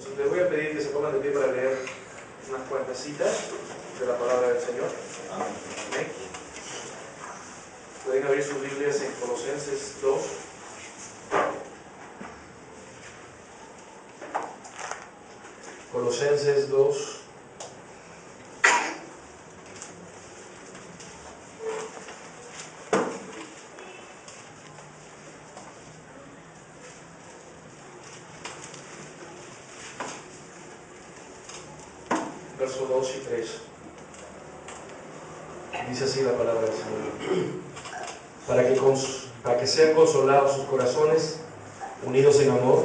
Entonces les voy a pedir que se pongan de pie para leer unas cuantas citas de la palabra del Señor. Amén. Pueden abrir sus Biblias en Colosenses 2. Colosenses 2. Versos 2 y 3. Dice así la palabra del Señor. Para que sean consolados sus corazones, unidos en amor,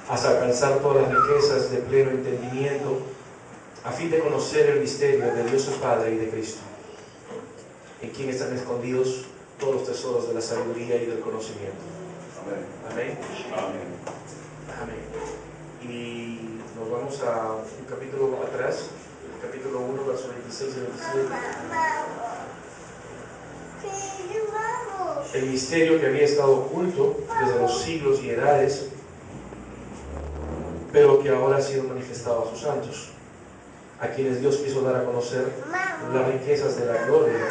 hasta alcanzar todas las riquezas de pleno entendimiento, a fin de conocer el misterio de Dios el Padre y de Cristo, en quien están escondidos todos los tesoros de la sabiduría y del conocimiento. Amén. Amén. Amén. Y nos vamos a un capítulo atrás, el capítulo 1, versos 26 y 27. El misterio que había estado oculto desde los siglos y edades, pero que ahora ha sido manifestado a sus santos, a quienes Dios quiso dar a conocer las riquezas de la gloria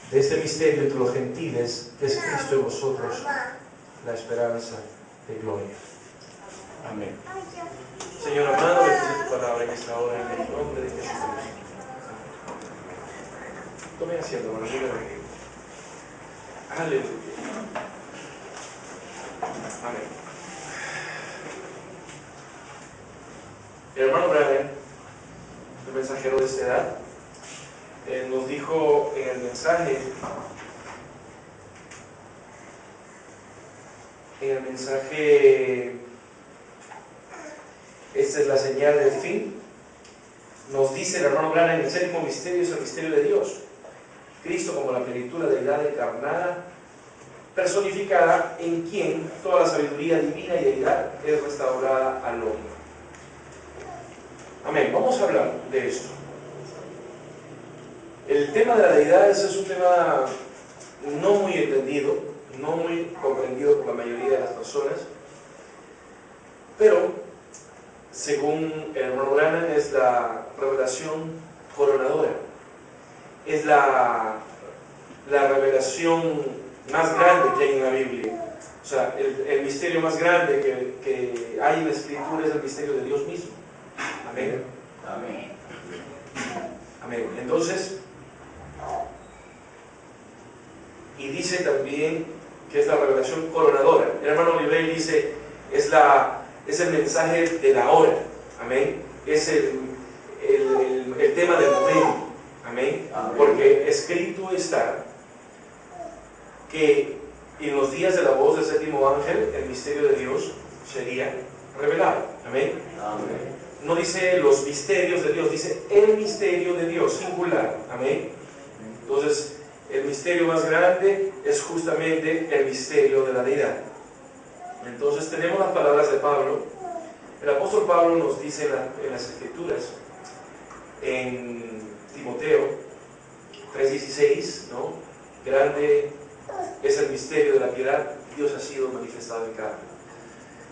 de este misterio entre los gentiles, que es Cristo en vosotros, la esperanza de gloria. Amén. Señor amado, bendice tu palabra en esta hora, en el nombre de Jesús. Tomen asiento, hermano, díganme. Aleluya. Amén. El hermano Branham, el mensajero de esta edad, nos dijo en el mensaje, esta es la señal del fin. Nos dice el hermano Branham, el séptimo misterio es el misterio de Dios. Cristo como la plenitud de la deidad encarnada, personificada, en quien toda la sabiduría divina y deidad es restaurada al hombre. Amén. Vamos a hablar de esto. El tema de la deidad es un tema no muy entendido, no muy comprendido por la mayoría de las personas, pero según el hermano Branham es la revelación coronadora, es la revelación más grande que hay en la Biblia. O sea, el misterio más grande que hay en la Escritura es el misterio de Dios mismo. Amén. Amén. Amén. Entonces, y dice también que es la revelación coronadora. El hermano Oliver dice, es el mensaje de la hora. Amén. Es el tema del momento. Amén. Porque escrito está que en los días de la voz del séptimo ángel el misterio de Dios sería revelado. Amén. Amén. No dice los misterios de Dios, dice el misterio de Dios, singular. Amén. Entonces, el misterio más grande es justamente el misterio de la deidad. Entonces, tenemos las palabras de Pablo. El apóstol Pablo nos dice en las Escrituras, en Timoteo 3:16, ¿no? Grande es el misterio de la piedad, Dios ha sido manifestado en carne.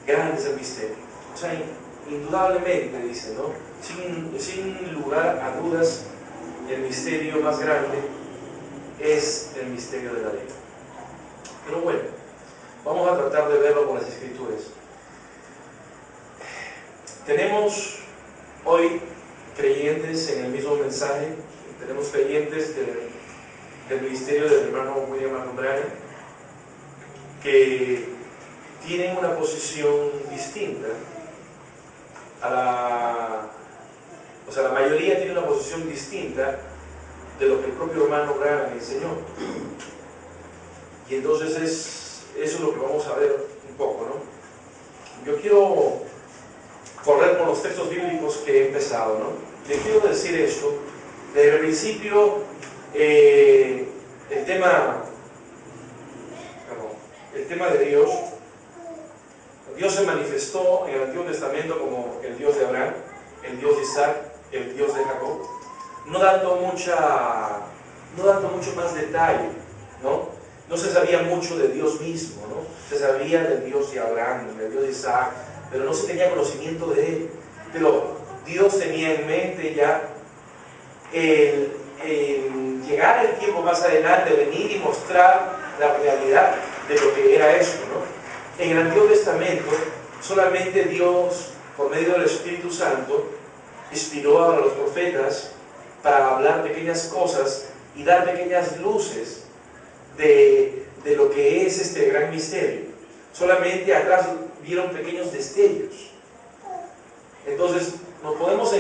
Grande es el misterio. O sea, indudablemente, dice, ¿no? Sin lugar a dudas, el misterio más grande es el misterio de la deidad. Pero bueno, vamos a tratar de verlo con las Escrituras. Tenemos hoy creyentes en el mismo mensaje, tenemos creyentes del ministerio del hermano William Branham que tienen una posición distinta la mayoría tiene una posición distinta de lo que el propio hermano Branham enseñó. Y entonces eso es lo que vamos a ver un poco, ¿no? Yo quiero correr con los textos bíblicos que he empezado, ¿no? Le quiero decir esto, desde el principio, el tema de Dios. Dios se manifestó en el Antiguo Testamento como el Dios de Abraham, el Dios de Isaac, el Dios de Jacob, no dando mucho más detalle, ¿no? No se sabía mucho de Dios mismo, ¿no? Se sabía del Dios de Abraham, del Dios de Isaac, pero no se tenía conocimiento de Él. Pero Dios tenía en mente ya el llegar el tiempo más adelante, venir y mostrar la realidad de lo que era eso, ¿no? En el Antiguo Testamento, solamente Dios, por medio del Espíritu Santo, inspiró a los profetas para hablar pequeñas cosas y dar pequeñas luces de lo que es este gran misterio. Solamente atrás vieron pequeños destellos. Entonces nos podemos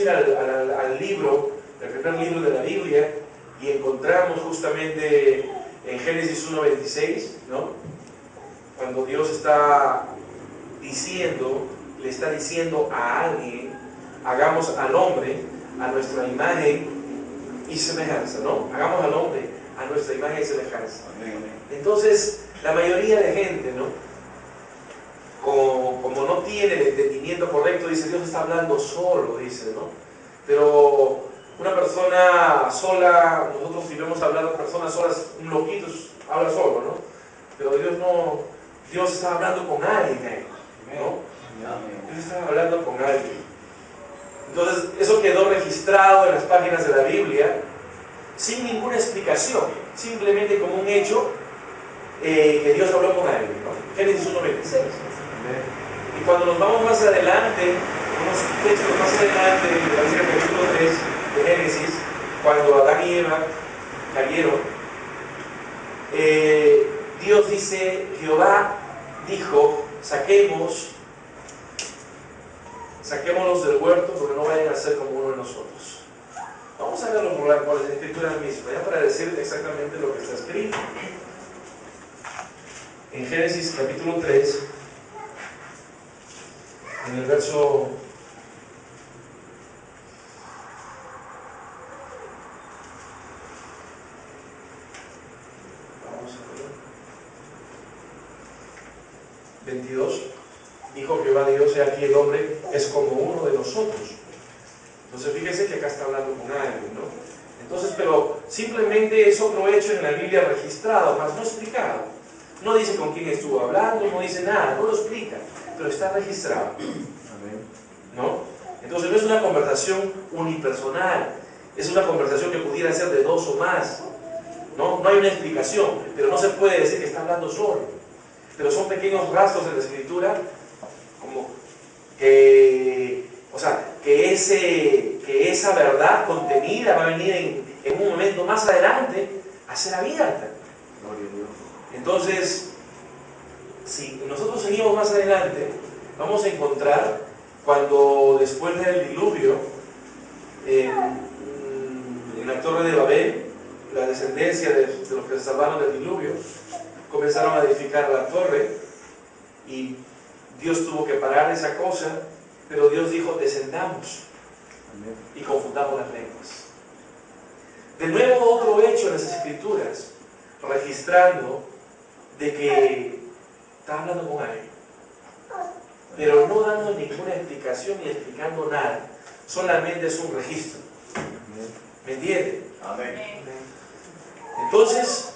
ir al libro, el primer libro de la Biblia, y encontramos justamente en Génesis 1:26, ¿no? Cuando Dios le está diciendo a alguien: hagamos al hombre a nuestra imagen y semejanza, ¿no? Hagamos al hombre a nuestra imagen y semejanza. Entonces, la mayoría de gente, ¿no? Como no tiene el entendimiento correcto, dice: Dios está hablando solo, dice, ¿no? Pero una persona sola, nosotros si vemos hablar de personas solas, un loquito habla solo, ¿no? Pero Dios no, Dios está hablando con alguien, ¿no? Dios está hablando con alguien. Entonces, eso quedó registrado en las páginas de la Biblia sin ninguna explicación, simplemente como un hecho que Dios habló con alguien, ¿no? Génesis 1:26. Y cuando nos vamos más adelante, unos textos más adelante, en el capítulo 3 de Génesis, cuando Adán y Eva cayeron, Dios dice: Jehová dijo, saquémoslos del huerto, porque no vayan a ser como uno de nosotros. Vamos a verlo por las escrituras mismas, ya para decir exactamente lo que está escrito. En Génesis capítulo 3, en el verso 22, dijo Jehová Dios: he aquí el hombre es como uno de nosotros. Entonces fíjese que acá está hablando con alguien, ¿no? Entonces, pero simplemente es otro hecho en la Biblia registrado, más no explicado. No dice con quién estuvo hablando, no dice nada, no lo explica, pero está registrado, ¿no? Entonces no es una conversación unipersonal, es una conversación que pudiera ser de dos o más, ¿no? No hay una explicación, pero no se puede decir que está hablando solo. Pero son pequeños rastros en la Escritura, como que, o sea, que esa verdad contenida va a venir en un momento más adelante a ser abierta. Entonces, si nosotros seguimos más adelante, vamos a encontrar cuando después del diluvio, en la Torre de Babel, la descendencia de los que se salvaron del diluvio, comenzaron a edificar la torre y Dios tuvo que parar esa cosa, pero Dios dijo: descendamos y confundamos las lenguas. De nuevo, otro hecho en las Escrituras, registrando de que está hablando con alguien, pero no dando ninguna explicación ni explicando nada, solamente es un registro. ¿Me entiende? Amén. Entonces,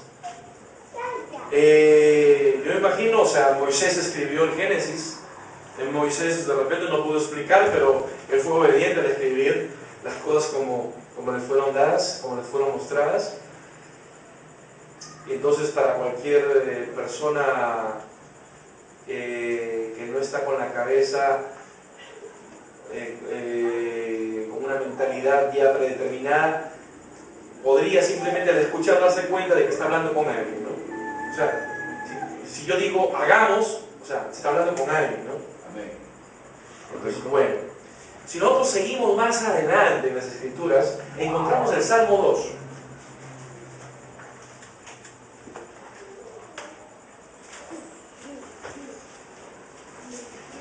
yo me imagino, o sea, Moisés escribió el Génesis. Moisés de repente no pudo explicar, pero él fue obediente al escribir las cosas como le fueron dadas, como le fueron mostradas. Y entonces, para cualquier persona que no está con la cabeza, con una mentalidad ya predeterminada, podría simplemente al escuchar darse cuenta de que está hablando con alguien, ¿no? O sea, si yo digo hagamos, o sea, se está hablando con alguien, ¿no? Amén. Entonces, bueno, si nosotros seguimos más adelante en las Escrituras, encontramos el Salmo 2.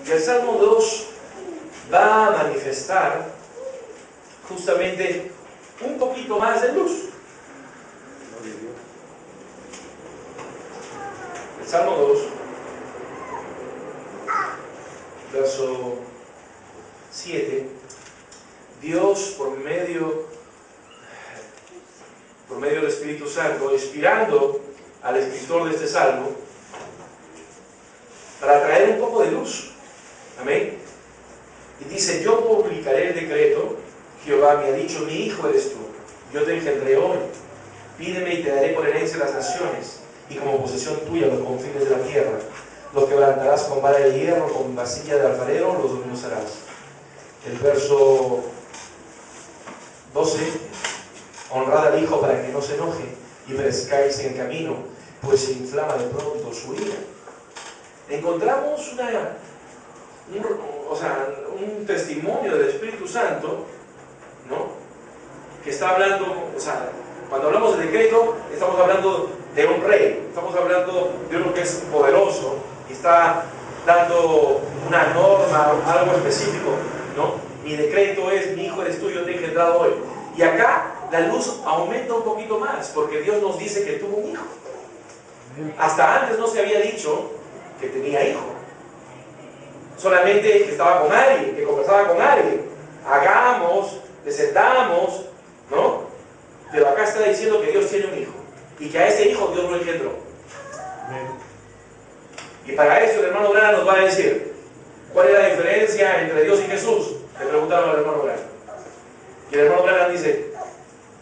Y el Salmo 2 va a manifestar justamente un poquito más de luz. El Salmo 2, verso 7, Dios por medio del Espíritu Santo, inspirando al escritor de este salmo, para traer un poco de luz Amén. Y dice, yo publicaré el decreto, Jehová me ha dicho, mi hijo eres tú, yo te engendré hoy, pídeme y te daré por herencia las naciones, y como posesión tuya los confines de la tierra. Los quebrantarás con vara de hierro, con vasilla de alfarero, los desmenuzarás. El verso 12, honrad al hijo para que no se enoje, y perezcáis en el camino, pues se inflama de pronto su ira. Encontramos un testimonio del Espíritu Santo, ¿no? Que está hablando, cuando hablamos de decreto, estamos hablando de un rey, estamos hablando de uno que es poderoso y está dando una norma, algo específico, ¿no? Mi decreto es, mi hijo eres tú, yo te he engendrado hoy. Y acá la luz aumenta un poquito más, porque Dios nos dice que tuvo un hijo. Hasta antes no se había dicho que tenía hijo. Solamente que estaba con alguien, que conversaba con alguien. Hagamos, descendamos, ¿no? Pero acá está diciendo que Dios tiene un hijo. Y que a ese hijo Dios lo engendró. Y para eso el hermano Branham nos va a decir, ¿cuál es la diferencia entre Dios y Jesús? Le preguntaron al hermano Branham. Y el hermano Branham dice,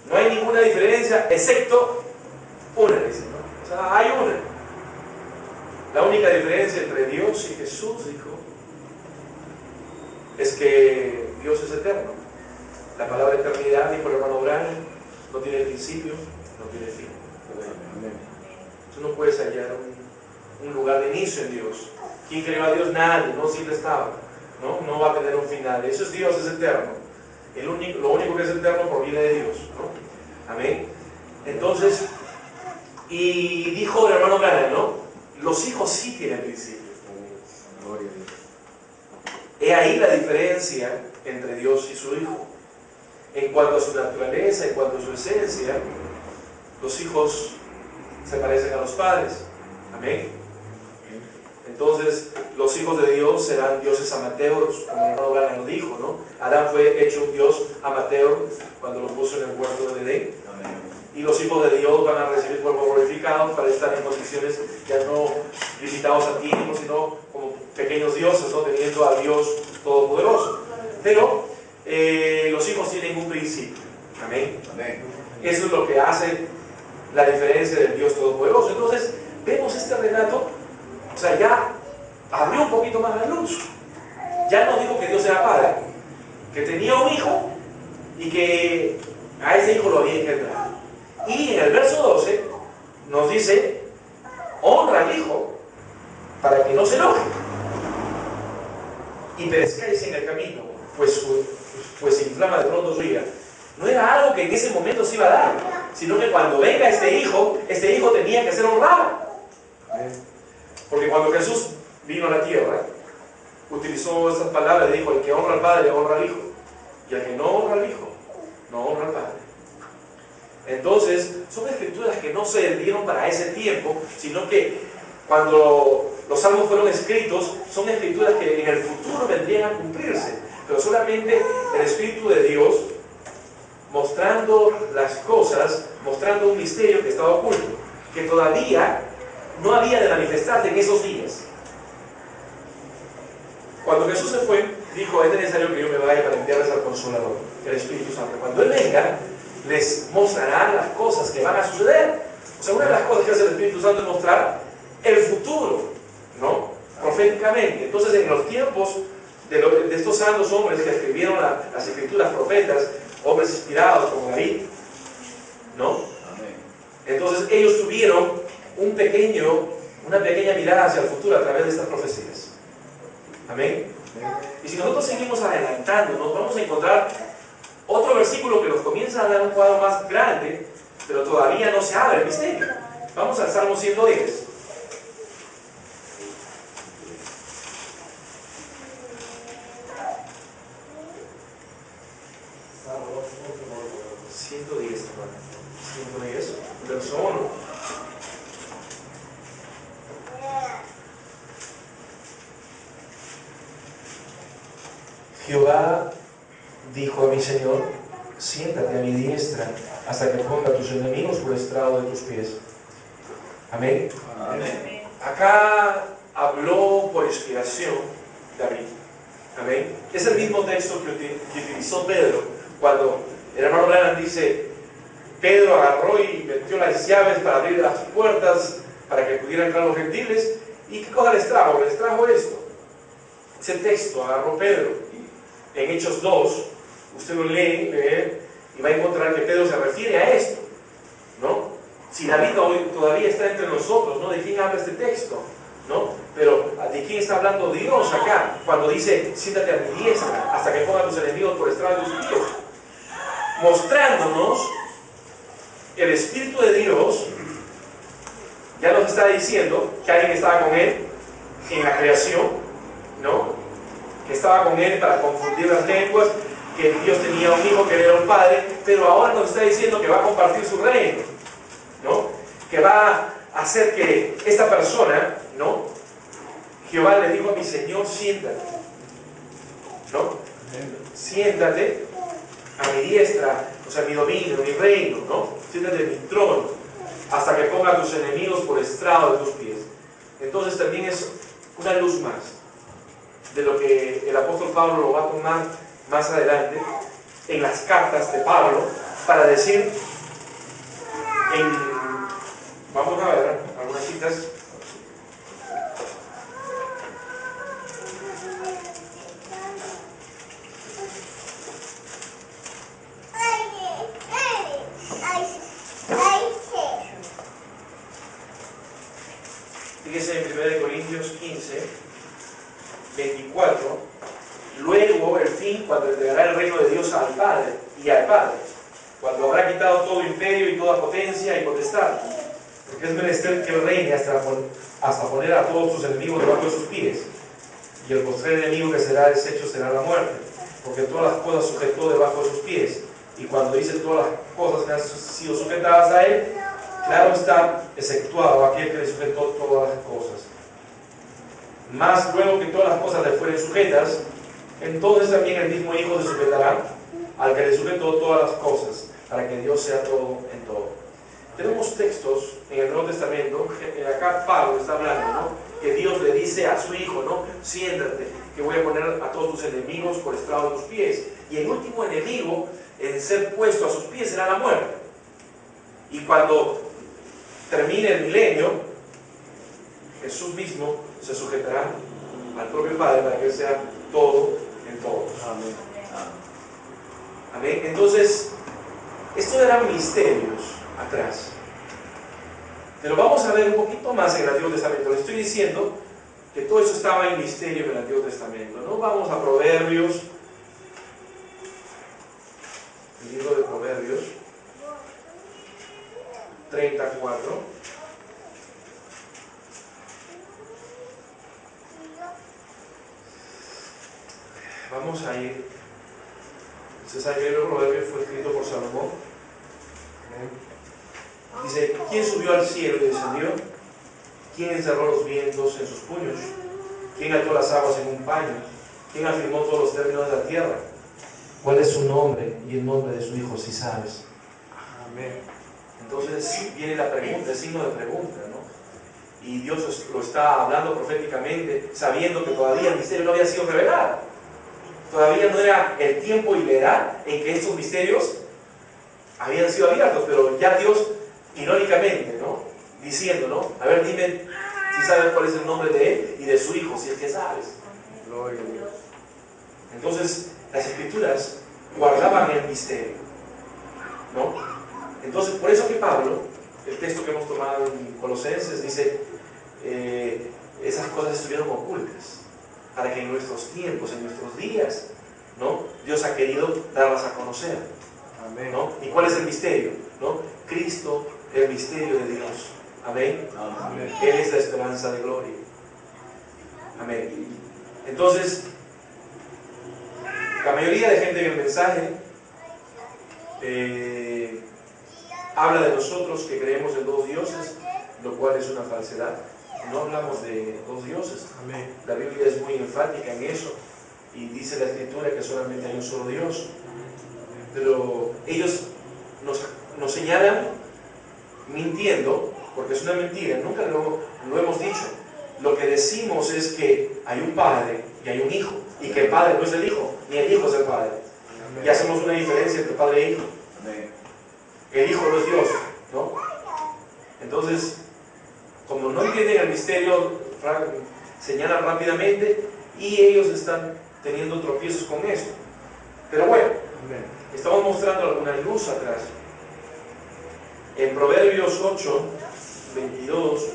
no hay ninguna diferencia excepto una, dice, ¿no? O sea, hay una. La única diferencia entre Dios y Jesús, dijo, es que Dios es eterno. La palabra eternidad, dijo el hermano Branham, no tiene principio, no tiene fin. Tú no puedes hallar un lugar de inicio en Dios. ¿Quién creó a Dios? Nadie, no siempre estaba. No va a tener un final. Eso es Dios, es eterno. Lo único que es eterno proviene de Dios, ¿no? Amén. Entonces, y dijo el hermano Branham, ¿no? Los hijos sí tienen principio. He ahí la diferencia entre Dios y su hijo. En cuanto a su naturaleza, en cuanto a su esencia, los hijos se parecen a los padres. Amén. Entonces, los hijos de Dios serán dioses amateurs, como el hermano Branham lo dijo, ¿no? Adán fue hecho un dios amateur cuando lo puso en el huerto de Edén. Y los hijos de Dios van a recibir cuerpos glorificados para estar en condiciones ya no limitados a ti, sino como pequeños dioses, ¿no? Teniendo a Dios Todopoderoso. Pero los hijos tienen un principio. Amén. Eso es lo que hace la diferencia del Dios Todopoderoso. Entonces, vemos este relato. O sea, ya abrió un poquito más la luz. Ya nos dijo que Dios era padre, que tenía un hijo y que a ese hijo lo había engendrado. Y en el verso 12 nos dice, honra al hijo para que no se enoje y perezcáis en el camino, pues se inflama de pronto su ira. No era algo que en ese momento se iba a dar, sino que cuando venga este hijo tenía que ser honrado. Porque cuando Jesús vino a la tierra, utilizó esas palabras y dijo, el que honra al Padre, honra al Hijo. Y el que no honra al Hijo, no honra al Padre. Entonces, son escrituras que no se dieron para ese tiempo, sino que cuando los salmos fueron escritos, son escrituras que en el futuro vendrían a cumplirse. Pero solamente el Espíritu de Dios, mostrando las cosas, mostrando un misterio que estaba oculto, que todavía no había de manifestarse en esos días. Cuando Jesús se fue, dijo, es necesario que yo me vaya para enviarles al Consolador, el Espíritu Santo. Cuando Él venga, les mostrará las cosas que van a suceder. O sea, una de las cosas que hace el Espíritu Santo es mostrar el futuro, ¿no? Proféticamente. Entonces, en los tiempos de estos santos hombres que escribieron las escrituras, profetas, hombres inspirados como David, ¿no? Entonces, ellos tuvieron una pequeña mirada hacia el futuro a través de estas profecías. Amén. Y si nosotros seguimos adelantando, nos vamos a encontrar otro versículo que nos comienza a dar un cuadro más grande, pero todavía no se abre el misterio. Vamos al Salmo 110. Salmo 110, hermano. 110, verso 1. Jehová dijo a mi Señor, siéntate a mi diestra hasta que ponga a tus enemigos por estrado de tus pies. Amén. Amén. Acá habló por inspiración David. Amén. Es el mismo texto que utilizó Pedro cuando el hermano Branham dice: Pedro agarró y metió las llaves para abrir las puertas para que pudieran entrar los gentiles. ¿Y qué cosa les trajo? Les trajo esto. Ese texto agarró Pedro. En Hechos 2, usted lo lee y va a encontrar que Pedro se refiere a esto, ¿no? Si David hoy todavía está entre nosotros, ¿no? ¿De quién habla este texto? ¿No? Pero ¿de quién está hablando Dios acá? Cuando dice: siéntate a mi diestra hasta que ponga a tus enemigos por estrado de tus pies. Mostrándonos el Espíritu de Dios. Ya nos está diciendo que alguien estaba con él en la creación, ¿no? Que estaba con él para confundir las lenguas, que Dios tenía un hijo, que era un padre, pero ahora nos está diciendo que va a compartir su reino, ¿no? Que va a hacer que esta persona, ¿no? Jehová le dijo a mi Señor: siéntate, ¿no? Siéntate a mi diestra, o sea, mi dominio, mi reino, ¿no? Siéntate en mi trono, hasta que ponga a tus enemigos por estrado de tus pies. Entonces también es una luz más de lo que el apóstol Pablo lo va a tomar más adelante en las cartas de Pablo para decir vamos a ver algunas citas. Fíjese en 1 Corintios 15, 24. Luego el fin, cuando entregará el reino de Dios al Padre y al Padre, cuando habrá quitado todo imperio y toda potencia y potestad, porque es menester que él reine hasta poner a todos sus enemigos debajo de sus pies, y el postrer enemigo que será deshecho será la muerte, porque todas las cosas sujetó debajo de sus pies. Y cuando dice todas las cosas que han sido sujetadas a él, claro está, exceptuado aquel que le sujetó todas las cosas. Más luego que todas las cosas le fueren sujetas, entonces también el mismo Hijo se sujetará al que le sujetó todas las cosas, para que Dios sea todo en todo. Tenemos textos en el Nuevo Testamento, acá Pablo está hablando, ¿no? Que Dios le dice a su Hijo, ¿no? Siéntate, que voy a poner a todos tus enemigos por estrado de tus pies. Y el último enemigo en ser puesto a sus pies será la muerte. Y cuando termine el milenio, Jesús mismo se sujetará al propio Padre para que Él sea todo en todos. Amén. Amén. Entonces, estos eran misterios atrás. Pero vamos a ver un poquito más en el Antiguo Testamento. Les estoy diciendo que todo eso estaba en misterio en el Antiguo Testamento. No vamos a Proverbios, el libro de Proverbios 34. Vamos a ir. Se sabe que el Proverbio fue escrito por Salomón. Dice: ¿quién subió al cielo y descendió? ¿Quién encerró los vientos en sus puños? ¿Quién ató las aguas en un paño? ¿Quién afirmó todos los términos de la tierra? ¿Cuál es su nombre y el nombre de su hijo, si sabes? Amén. Entonces viene la pregunta, el signo de pregunta, ¿no? Y Dios lo está hablando proféticamente, sabiendo que todavía el misterio no había sido revelado. Todavía no era el tiempo y la edad en que estos misterios habían sido abiertos, pero ya Dios, irónicamente, ¿no? Diciendo, ¿no? A ver, dime si sabes cuál es el nombre de él y de su hijo, si es que sabes. Gloria a Dios. Entonces, las Escrituras guardaban el misterio, ¿no? Entonces, por eso que Pablo, el texto que hemos tomado en Colosenses, dice: esas cosas estuvieron ocultas, para que en nuestros tiempos, en nuestros días, ¿no? Dios ha querido darlas a conocer. Amén. ¿No? ¿Y cuál es el misterio? ¿No? Cristo, el misterio de Dios. Amén. Amén. Él es la esperanza de gloria. Amén. Entonces, la mayoría de gente en el mensaje habla de nosotros que creemos en dos dioses, lo cual es una falsedad. No hablamos de dos dioses. Amén. La Biblia es muy enfática en eso y dice la Escritura que solamente hay un solo Dios. Pero ellos nos señalan mintiendo, porque es una mentira, nunca lo hemos dicho. Lo que decimos es que hay un Padre y hay un Hijo, Y que el Padre no es el Hijo, ni el Hijo es el Padre. Y hacemos una diferencia entre Padre e Hijo. El Hijo no es Dios, ¿no? Entonces, como no entienden el misterio, señalan rápidamente y ellos están teniendo tropiezos con esto. Pero bueno, estamos mostrando alguna luz atrás. En Proverbios 8, 22,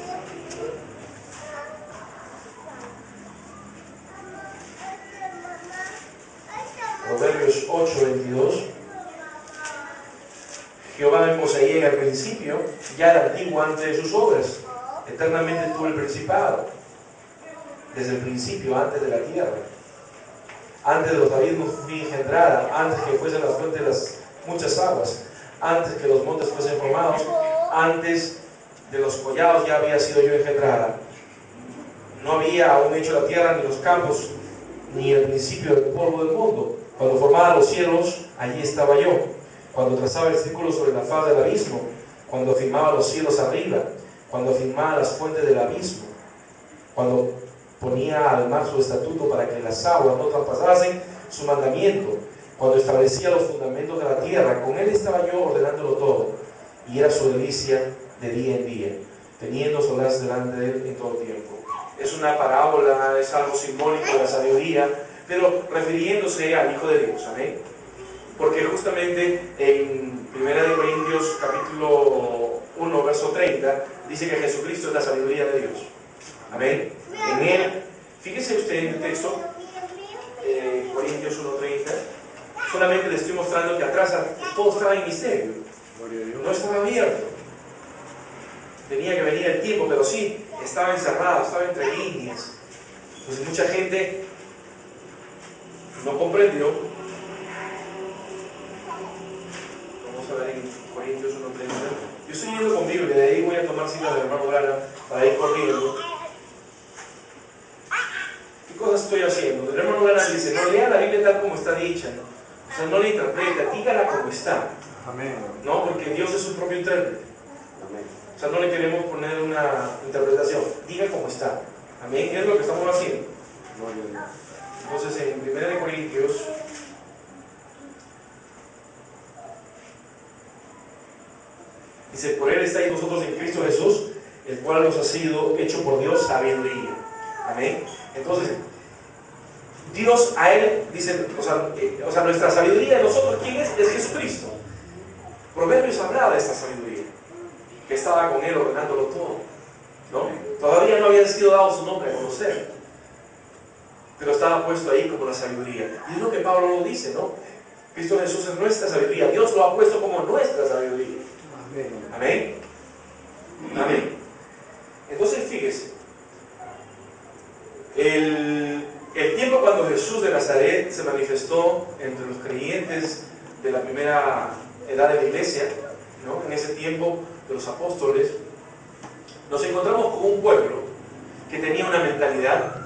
Proverbios 8, 22, Jehová me poseía en el principio, ya era antiguo antes de sus obras, eternamente tuvo el principado, desde el principio, antes de la tierra, antes de los abismos fui engendrada, antes que fuesen las fuentes de las muchas aguas, antes que los montes fuesen formados, antes de los collados ya había sido yo engendrada. No había aún hecho la tierra, ni los campos, ni el principio del polvo del mundo. Cuando formaba los cielos, allí estaba yo. Cuando trazaba el círculo sobre la faz del abismo, cuando afirmaba los cielos arriba, cuando afirmaba las fuentes del abismo, cuando ponía al mar su estatuto para que las aguas no traspasasen su mandamiento, cuando establecía los fundamentos de la tierra, con él estaba yo ordenándolo todo, y era su delicia de día en día, teniendo solaz delante de él en todo tiempo. Es una parábola, es algo simbólico de la sabiduría, pero refiriéndose al Hijo de Dios, amén. Porque justamente en 1 Corintios capítulo 1, verso 30, dice que Jesucristo es la sabiduría de Dios, amén. En él, fíjese usted en el texto, Corintios 1:30, solamente le estoy mostrando que atrás todo estaba en misterio, no estaba abierto. Tenía que venir el tiempo, pero sí, estaba encerrado, estaba entre líneas. Entonces mucha gente no comprendió. Vamos a ver en Corintios 1:30. Yo estoy yendo con Biblia, de ahí voy a tomar cita del hermano Lara para ir corriendo. ¿Qué cosas estoy haciendo? El hermano Lara dice, no lea la Biblia tal como está dicha, ¿no? O sea, no la interpreta, dígala como está. Amén. No, porque Dios es su propio intérprete. Amén. O sea, no le queremos poner una interpretación, diga como está. Amén, es lo que estamos haciendo. Entonces, en 1 Corintios, dice, por él estáis vosotros en Cristo Jesús, el cual os ha sido hecho por Dios sabiduría. Amén. Entonces, Dios a él, dice, o sea, nuestra sabiduría de nosotros, ¿quién es? Es Jesucristo. Proverbios hablaba de esta sabiduría, que estaba con él ordenándolo todo, ¿no? Todavía no había sido dado su nombre a conocer, pero estaba puesto ahí como la sabiduría. Y es lo que Pablo lo dice, ¿no? Cristo Jesús es nuestra sabiduría. Dios lo ha puesto como nuestra sabiduría. Amén. Amén. Entonces, fíjese, el tiempo cuando Jesús de Nazaret se manifestó entre los creyentes de la primera edad de la iglesia, ¿no? En ese tiempo de los apóstoles, nos encontramos con un pueblo que tenía una mentalidad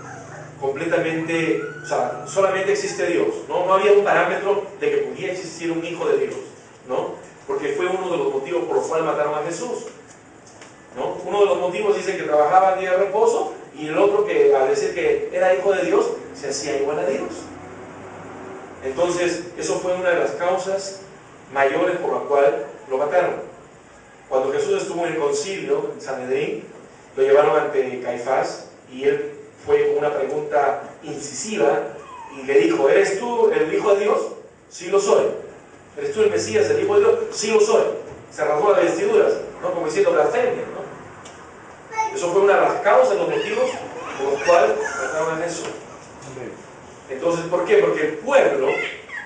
completamente, o sea, solamente existe Dios, ¿no? No había un parámetro de que pudiera existir un hijo de Dios, ¿no? Porque fue uno de los motivos por los cuales mataron a Jesús, ¿no? Uno de los motivos dice que trabajaba el día de reposo, y el otro que al decir que era hijo de Dios, se hacía igual a Dios. Entonces, eso fue una de las causas mayores por la cual lo mataron. Cuando Jesús estuvo en el concilio, en Sanedrín, lo llevaron ante Caifás, y él fue con una pregunta incisiva, y le dijo, ¿eres tú el hijo de Dios? Sí lo soy. ¿Eres tú el Mesías, el hijo de Dios? Sí lo soy. Se rasgó las vestiduras, ¿no? Como diciendo blasfemia, ¿no? Eso fue una de las causas, los motivos por los cuales mataron a Jesús. Entonces, ¿por qué? Porque el pueblo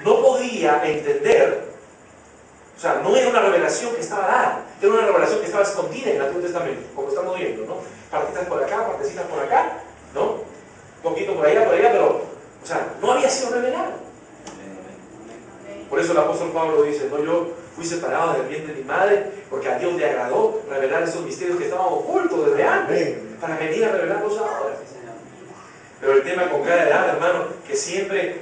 no podía entender, o sea, no era una revelación que estaba dada, era una revelación que estaba escondida en el Antiguo Testamento, como estamos viendo, ¿no? Partecitas por acá, partecitas por acá, ¿no? Un poquito por allá, pero, o sea, no había sido revelado. Por eso el apóstol Pablo dice, no, yo fui separado del vientre de mi madre, porque a Dios le agradó revelar esos misterios que estaban ocultos desde antes, para venir a revelarlos ahora. Pero el tema con cada edad, hermano, que siempre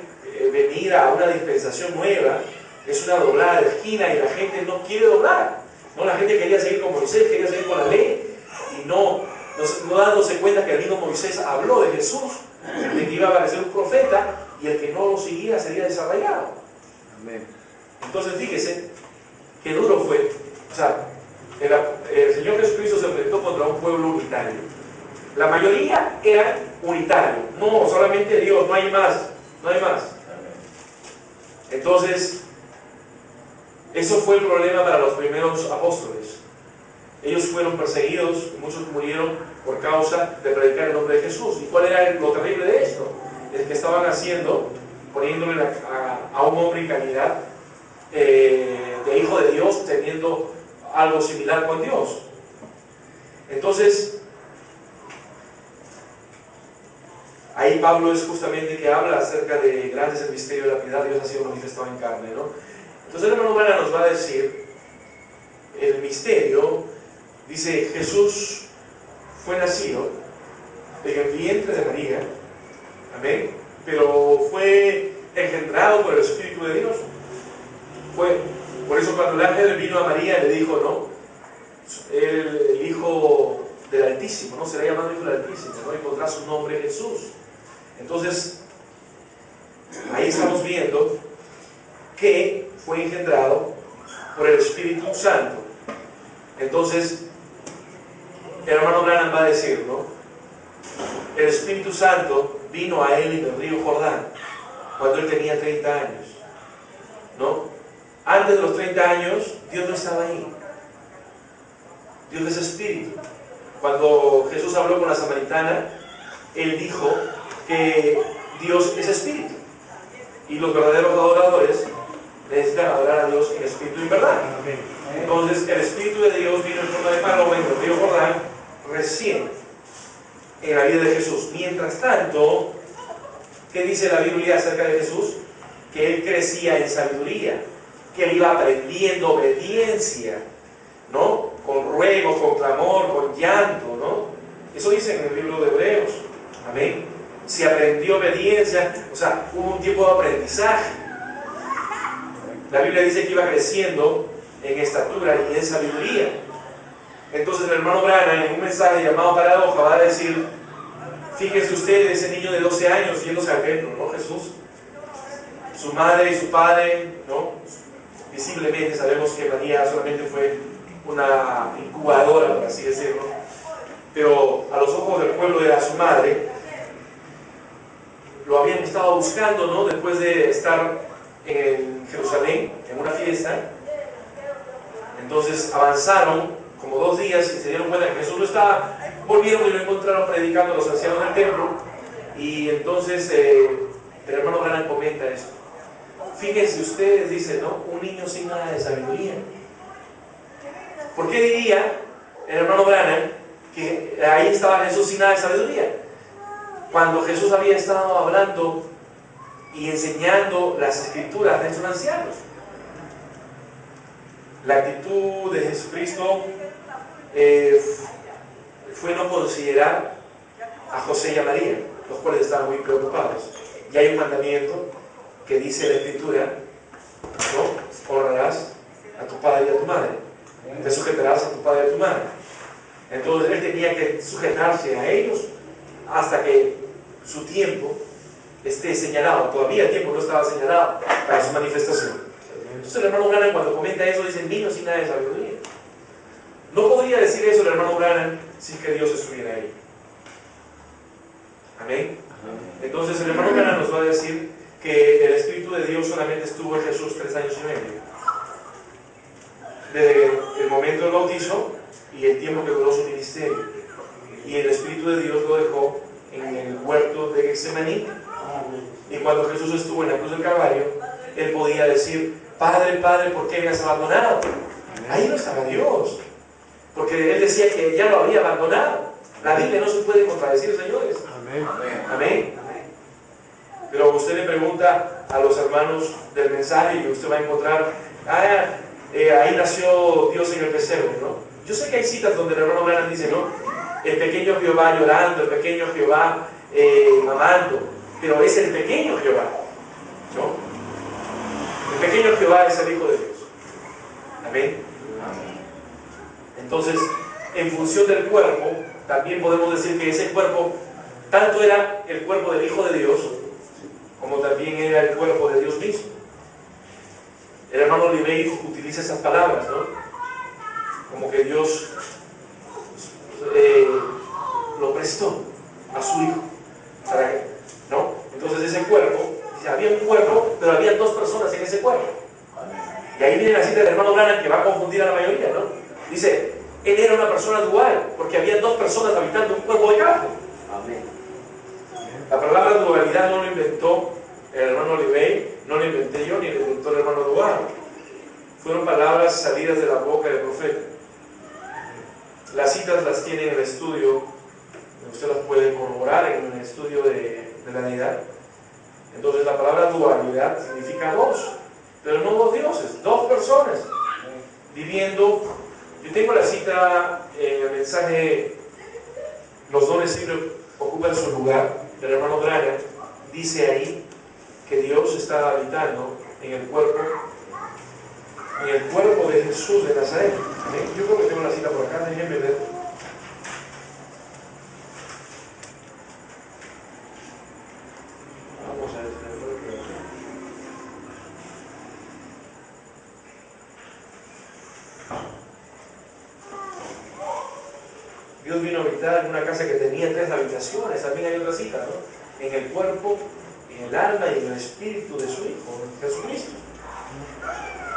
venir a una dispensación nueva es una doblada de esquina, y la gente no quiere doblar, ¿no? La gente quería seguir con Moisés, quería seguir con la ley, y no dándose cuenta que el mismo Moisés habló de Jesús, de que iba a aparecer un profeta y el que no lo siguiera sería desarraigado. Amén. Entonces fíjese qué duro fue. O sea, el Señor Jesucristo se enfrentó contra un pueblo unitario. La mayoría eran unitarios. No, solamente Dios, no hay más. No hay más. Entonces, eso fue el problema para los primeros apóstoles. Ellos fueron perseguidos, muchos murieron por causa de predicar el nombre de Jesús. ¿Y cuál era lo terrible de esto? Es que estaban haciendo, poniéndole a un hombre en calidad de hijo de Dios, teniendo algo similar con Dios. Entonces, ahí Pablo es justamente que habla acerca de grandes el misterio de la piedad, Dios ha sido manifestado en carne, ¿no? Entonces el hermano Branham nos va a decir el misterio. Dice, Jesús fue nacido en el vientre de María, amén, pero fue engendrado por el Espíritu de Dios. Por eso cuando el ángel vino a María le dijo, ¿no? El Hijo del Altísimo, ¿no? Será llamado Hijo del Altísimo, ¿no? Y pondrá su nombre Jesús. Entonces, ahí estamos viendo que fue engendrado por el Espíritu Santo. Entonces, el hermano Branham va a decir, ¿no? El Espíritu Santo vino a él en el río Jordán cuando él tenía 30 años, ¿no? Antes de los 30 años, Dios no estaba ahí. Dios es Espíritu. Cuando Jesús habló con la samaritana, Él dijo que Dios es Espíritu. Y los verdaderos adoradores necesitan adorar a Dios en Espíritu y en verdad. Entonces, el Espíritu de Dios vino en forma de paloma en el río Jordán recién en la vida de Jesús. Mientras tanto, ¿qué dice la Biblia acerca de Jesús? Que Él crecía en sabiduría, que Él iba aprendiendo obediencia, ¿no? Con ruego, con clamor, con llanto, ¿no? Eso dice en el libro de Hebreos. Amén. Si aprendió obediencia, o sea, hubo un tiempo de aprendizaje. La Biblia dice que iba creciendo en estatura y en sabiduría. Entonces el hermano Branham, en un mensaje llamado Paradoja, va a decir, fíjense ustedes, ese niño de 12 años yéndose al templo, ¿no? Jesús, su madre y su padre, ¿no? Visiblemente sabemos que María solamente fue una incubadora, por así decirlo, pero a los ojos del pueblo era su madre. Lo habían estado buscando, ¿no? Después de estar en Jerusalén, en una fiesta. Entonces avanzaron como 2 días y se dieron cuenta que Jesús no estaba. Volvieron y lo encontraron predicando a los ancianos del templo. Y entonces el hermano Branham comenta esto. Fíjense ustedes, dice, ¿no? Un niño sin nada de sabiduría. ¿Por qué diría el hermano Branham que ahí estaba Jesús sin nada de sabiduría? Cuando Jesús había estado hablando y enseñando las escrituras de estos ancianos. La actitud de Jesucristo fue no considerar a José y a María, los cuales estaban muy preocupados. Y hay un mandamiento que dice la escritura, ¿no? Honrarás a tu padre y a tu madre, te sujetarás a tu padre y a tu madre. Entonces él tenía que sujetarse a ellos hasta que su tiempo esté señalado. Todavía el tiempo no estaba señalado para su manifestación. Entonces el hermano Branham, cuando comenta eso, dice niño sin nada de sabiduría. No podría decir eso el hermano Branham sin que Dios estuviera ahí. Amén. Entonces el hermano Branham nos va a decir que el Espíritu de Dios solamente estuvo en Jesús 3 años y medio. Desde el momento del bautizo y el tiempo que duró su ministerio. Y el Espíritu de Dios lo dejó en el huerto de Getsemaní. Y cuando Jesús estuvo en la cruz del Calvario, Él podía decir, Padre, Padre, ¿por qué me has abandonado? Ahí no estaba Dios. Porque Él decía que ya lo había abandonado. La Biblia no se puede contradecir, señores. Amén. Amén. Pero usted le pregunta a los hermanos del mensaje y usted va a encontrar, ahí nació Dios en el pesebre, ¿no? Yo sé que hay citas donde el hermano Branham dice, ¿no? El pequeño Jehová llorando, el pequeño Jehová mamando, pero es el pequeño Jehová, ¿no? El pequeño Jehová es el Hijo de Dios. Amén. Entonces, en función del cuerpo, también podemos decir que ese cuerpo, tanto era el cuerpo del Hijo de Dios, como también era el cuerpo de Dios mismo. El hermano Olivey utiliza esas palabras, ¿no? Como que Dios lo prestó a su hijo. ¿No? Entonces ese cuerpo, había un cuerpo, pero había dos personas en ese cuerpo. Y ahí viene la cita del hermano Branham que va a confundir a la mayoría, ¿no? Dice, él era una persona dual, porque había dos personas habitando un cuerpo de carne. Amén. La palabra dualidad no lo inventó el hermano Olivey, no lo inventé yo, ni lo inventó el hermano Dual. Fueron palabras salidas de la boca del profeta. Las citas las tiene en el estudio, usted las puede corroborar en el estudio de la deidad. Entonces la palabra dualidad significa dos, pero no dos dioses, dos personas viviendo. Yo tengo la cita, el mensaje, los dones siempre ocupan su lugar. El hermano Branham dice ahí que Dios está habitando en el cuerpo de Jesús de Nazaret. ¿Amén? Yo creo que tengo la cita por acá, déjenme ver. Vamos a ver. Dios vino a habitar en una casa que tenía 3 habitaciones. También hay otra cita, ¿no? En el cuerpo, en el alma y en el espíritu de su Hijo, Jesucristo.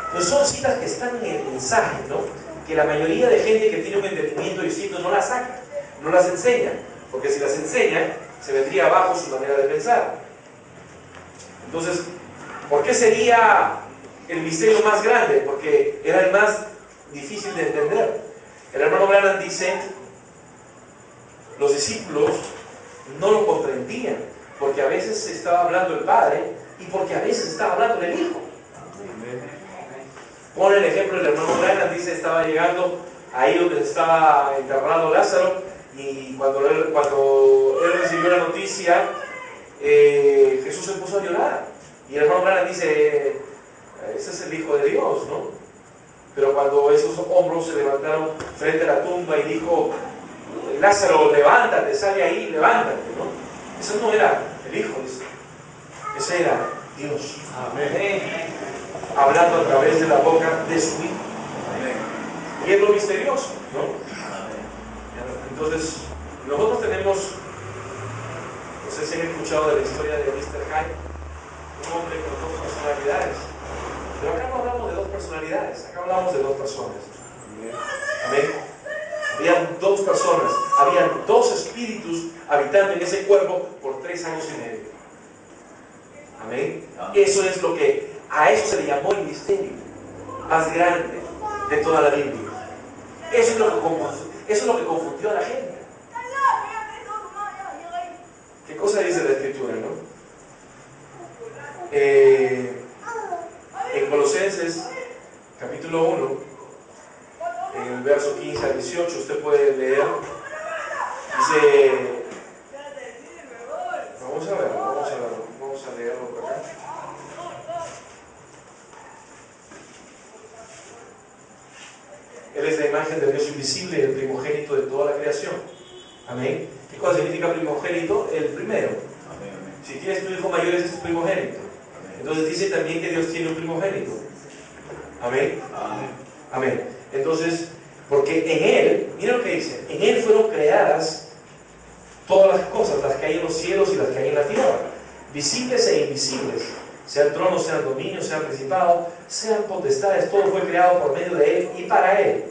Entonces son citas que están en el mensaje, ¿no? Que la mayoría de gente que tiene un entendimiento distinto no las saca, no las enseña, porque si las enseña, se vendría abajo su manera de pensar. Entonces, ¿por qué sería el misterio más grande? Porque era el más difícil de entender. El hermano Branham dice, los discípulos no lo comprendían, porque a veces estaba hablando el Padre y porque a veces estaba hablando el Hijo. Pone el ejemplo del hermano Branham, dice, estaba llegando ahí donde estaba enterrado Lázaro, y cuando él recibió la noticia, Jesús se puso a llorar. Y el hermano Branham dice, ese es el Hijo de Dios, ¿no? Pero cuando esos hombros se levantaron frente a la tumba y dijo, Lázaro, levántate, sale ahí, levántate, ¿no? Ese no era el Hijo, dice. Ese era Dios. Amén. Hablando a través de la boca de su Hijo. Amén. Y es lo misterioso, ¿no? Amén. Entonces, nosotros tenemos, no sé si han escuchado de la historia de Mr. Hyde, un hombre con 2 personalidades. Pero acá no hablamos de 2 personalidades, acá hablamos de 2 personas. Amén. Habían 2 personas, habían 2 espíritus habitando en ese cuerpo por 3 años y medio. Amén. Eso es lo que, a eso se le llamó el misterio más grande de toda la Biblia. Eso es lo que confundió a la gente. ¿Qué cosa dice la Escritura, no? En Colosenses, capítulo 1, en el verso 15 al 18, usted puede leer, dice, vamos a leerlo por acá. Él es la imagen del Dios invisible, el primogénito de toda la creación. Amén. ¿Qué cosa significa primogénito? El primero. Amén. Si tienes tu hijo mayor, ese es tu primogénito. Entonces dice también que Dios tiene un primogénito. Amén. Amén. Amén. Entonces, porque en Él, mira lo que dice, en Él fueron creadas todas las cosas, las que hay en los cielos y las que hay en la tierra, visibles e invisibles, sean tronos, sean dominios, sean principados, sean potestades, todo fue creado por medio de Él y para Él.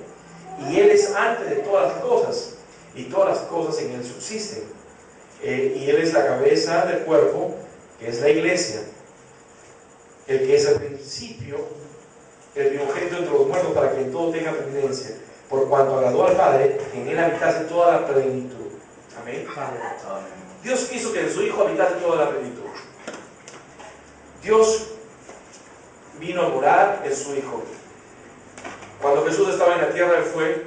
Y Él es antes de todas las cosas, y todas las cosas en Él subsisten. Y Él es la cabeza del cuerpo, que es la iglesia, el que es el principio, el primogénito entre los muertos, para que en todo tenga preeminencia, por cuanto agradó al Padre, en Él habitase toda la plenitud. Amén. Dios quiso que en su Hijo habitase toda la plenitud. Dios vino a morar en su Hijo. Cuando Jesús estaba en la tierra, Él fue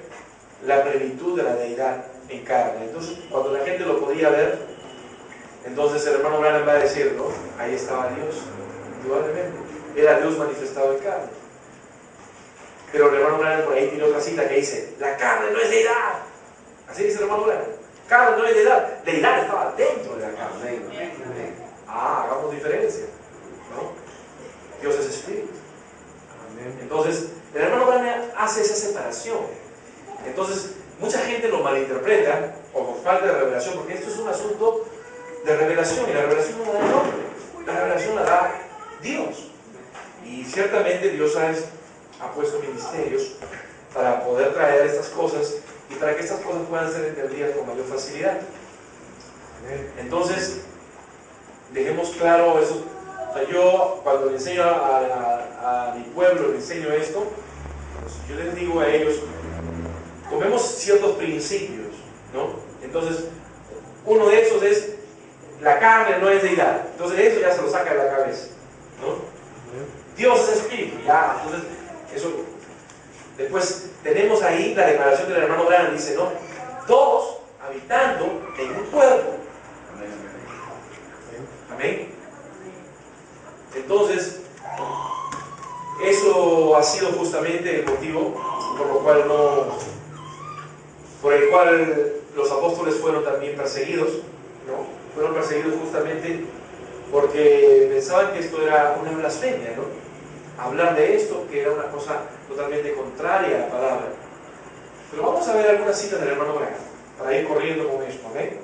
la plenitud de la deidad en carne. Entonces, cuando la gente lo podía ver, entonces el hermano Branham va a decir, ¿no? Ahí estaba Dios, indudablemente. Era Dios manifestado en carne. Pero el hermano Branham por ahí tiene otra cita que dice, la carne no es deidad. Así dice el hermano Branham. Carne no es deidad. Deidad estaba dentro de la carne. Ah, hagamos diferencia. hace esa separación. Entonces, mucha gente lo malinterpreta o por falta de revelación, porque esto es un asunto de revelación, y la revelación no la da el hombre, la revelación la da Dios. Y ciertamente Dios ha puesto ministerios para poder traer estas cosas y para que estas cosas puedan ser entendidas con mayor facilidad. Entonces, dejemos claro eso. O sea, yo cuando le enseño a mi pueblo, le enseño esto, pues yo les digo a ellos, tomemos ciertos principios, ¿no? Entonces, uno de esos es, la carne no es deidad. Entonces eso ya se lo saca de la cabeza, ¿no? Dios es espíritu, ya. Entonces, eso. Después tenemos ahí la declaración del hermano Branham, dice, ¿no? Dos habitando en un cuerpo. Amén. Entonces, eso ha sido justamente el motivo por el cual los apóstoles fueron también perseguidos, ¿no? Fueron perseguidos justamente porque pensaban que esto era una blasfemia, ¿no? Hablar de esto, que era una cosa totalmente contraria a la palabra. Pero vamos a ver algunas citas del hermano Branham para ir corriendo con esto, ¿eh?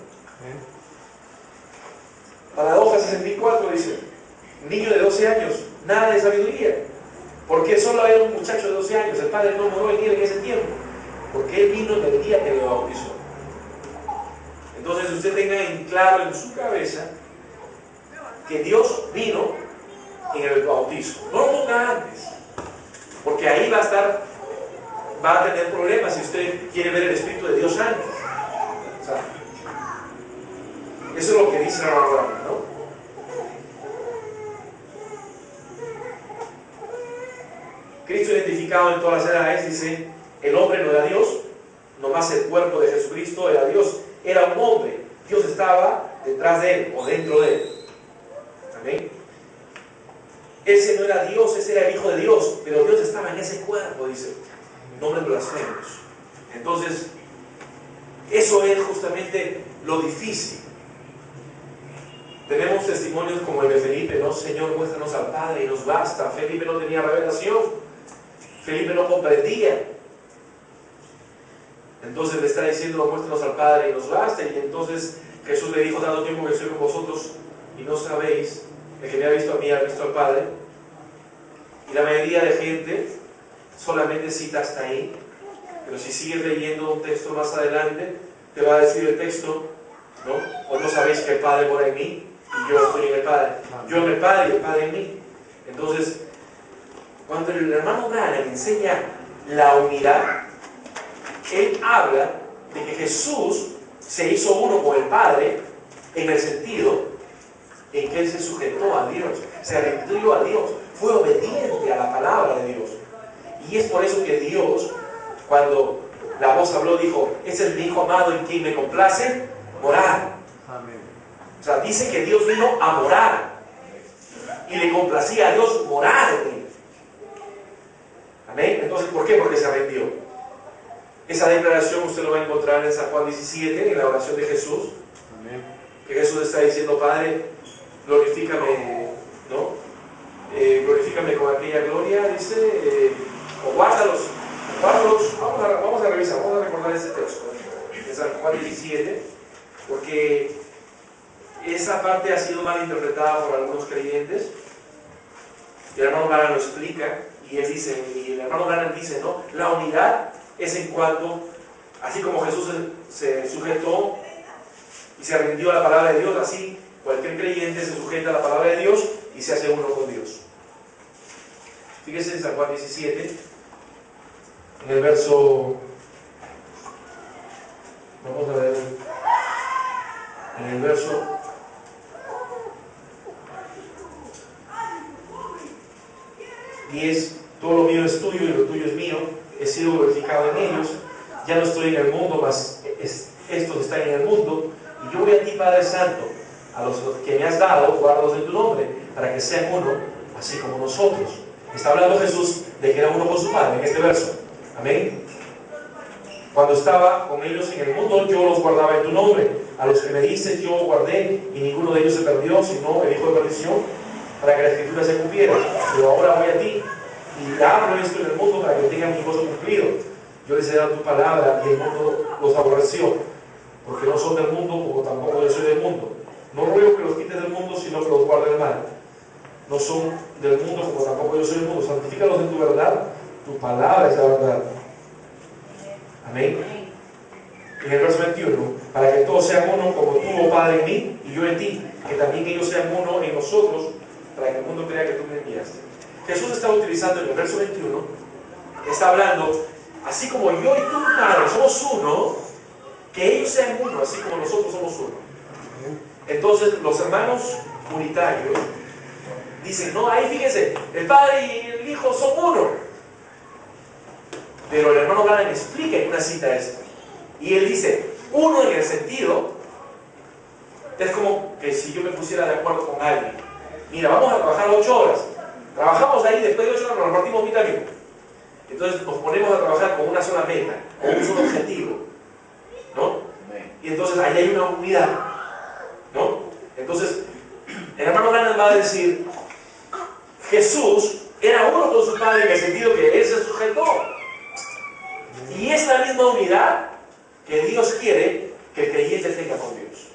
Paradoja 64 dice: niño de 12 años, nada de sabiduría, porque solo era un muchacho de 12 años, el padre no moró en él en ese tiempo, porque él vino en el día que le bautizó. Entonces usted tenga en claro en su cabeza que Dios vino en el bautizo, no lo ponga antes, porque ahí va a tener problemas si usted quiere ver el Espíritu de Dios antes. O sea, eso es lo que dice la palabra, ¿no? Cristo identificado en todas las edades, dice, el hombre no era Dios, nomás el cuerpo de Jesucristo era Dios, era un hombre, Dios estaba detrás de él o dentro de él. Amén. Ese no era Dios, ese era el Hijo de Dios, pero Dios estaba en ese cuerpo, dice, nombres blasfemos. Entonces, eso es justamente lo difícil. Tenemos testimonios como el de Felipe, ¿no? Señor, muéstranos al Padre y nos basta. Felipe no tenía revelación, Felipe no comprendía. Entonces le está diciendo, muéstranos al Padre y nos basta. Y entonces Jesús le dijo, tanto tiempo que estoy con vosotros y no sabéis, el que me ha visto a mí ha visto al Padre. Y la mayoría de gente solamente cita hasta ahí, pero si sigues leyendo un texto más adelante, te va a decir el texto, ¿no? O no sabéis que el Padre mora en mí y yo estoy en el Padre. Yo en el Padre y el Padre en mí. Entonces, cuando el hermano Branham enseña la unidad, él habla de que Jesús se hizo uno con el Padre en el sentido en que él se sujetó a Dios, se rindió a Dios, fue obediente a la palabra de Dios. Y es por eso que Dios, cuando la voz habló, dijo, ese es mi Hijo amado en quien me complace morar. Amén. O sea, dice que Dios vino a morar y le complacía a Dios morar en él. Amén. Entonces, ¿por qué? Porque se rindió. Esa declaración usted lo va a encontrar en San Juan 17, en la oración de Jesús. Amén. Que Jesús está diciendo, Padre, glorifícame, ¿no? Glorifícame con aquella gloria, dice, o guárdalos. Vamos a revisar, vamos a recordar ese texto en San Juan 17, porque esa parte ha sido mal interpretada por algunos creyentes. Y el hermano Branham lo explica, y el hermano Branham dice, ¿no? La unidad es en cuanto, así como Jesús se sujetó y se rindió a la palabra de Dios, así cualquier creyente se sujeta a la palabra de Dios y se hace uno con Dios. Fíjese en San Juan 17, en el verso, vamos a ver, en el verso 10, todo lo mío es tuyo y lo tuyo es mío, he sido glorificado en ellos, ya no estoy en el mundo, mas estos están en el mundo, y yo voy a ti, Padre Santo, a los que me has dado, guárdalos en tu nombre, para que sean uno, así como nosotros. Está hablando Jesús de que era uno con su Padre en este verso. Amén. Cuando estaba con ellos en el mundo, yo los guardaba en tu nombre. A los que me diste yo guardé, y ninguno de ellos se perdió, sino el hijo de perdición, para que la escritura se cumpliera. Pero ahora voy a ti, Y hablo esto en el mundo para que tengan mi gozo cumplido. Yo les he dado tu palabra y el mundo los aborreció, porque no son del mundo como tampoco yo soy del mundo. No ruego que los quites del mundo, sino que los guarde del mal. No son del mundo como tampoco yo soy del mundo. Santifícalos en tu verdad, tu palabra es la verdad. Amén. En el verso 21, para que todos sean uno como tú, oh Padre, en mí y yo en ti, que también ellos sean uno en nosotros, para que el mundo crea que tú me enviaste. Jesús está utilizando en el verso 21, está hablando, así como yo y tú, Padre, somos uno, que ellos sean uno, así como nosotros somos uno. Entonces los hermanos unitarios dicen, no, ahí fíjense, el Padre y el Hijo son uno. Pero el hermano Branham explica en una cita esto. Y él dice, uno en el sentido, es como que si yo me pusiera de acuerdo con alguien. Mira, vamos a trabajar 8 horas. Trabajamos ahí, después de 8 horas nos repartimos mitad. Entonces nos ponemos a trabajar con una sola meta, con un solo objetivo. ¿No? Y entonces ahí hay una unidad. ¿No? Entonces, el hermano Branham va a decir, Jesús era uno con su Padre en el sentido que Él se sujetó. Y esta misma unidad que Dios quiere que el creyente tenga con Dios.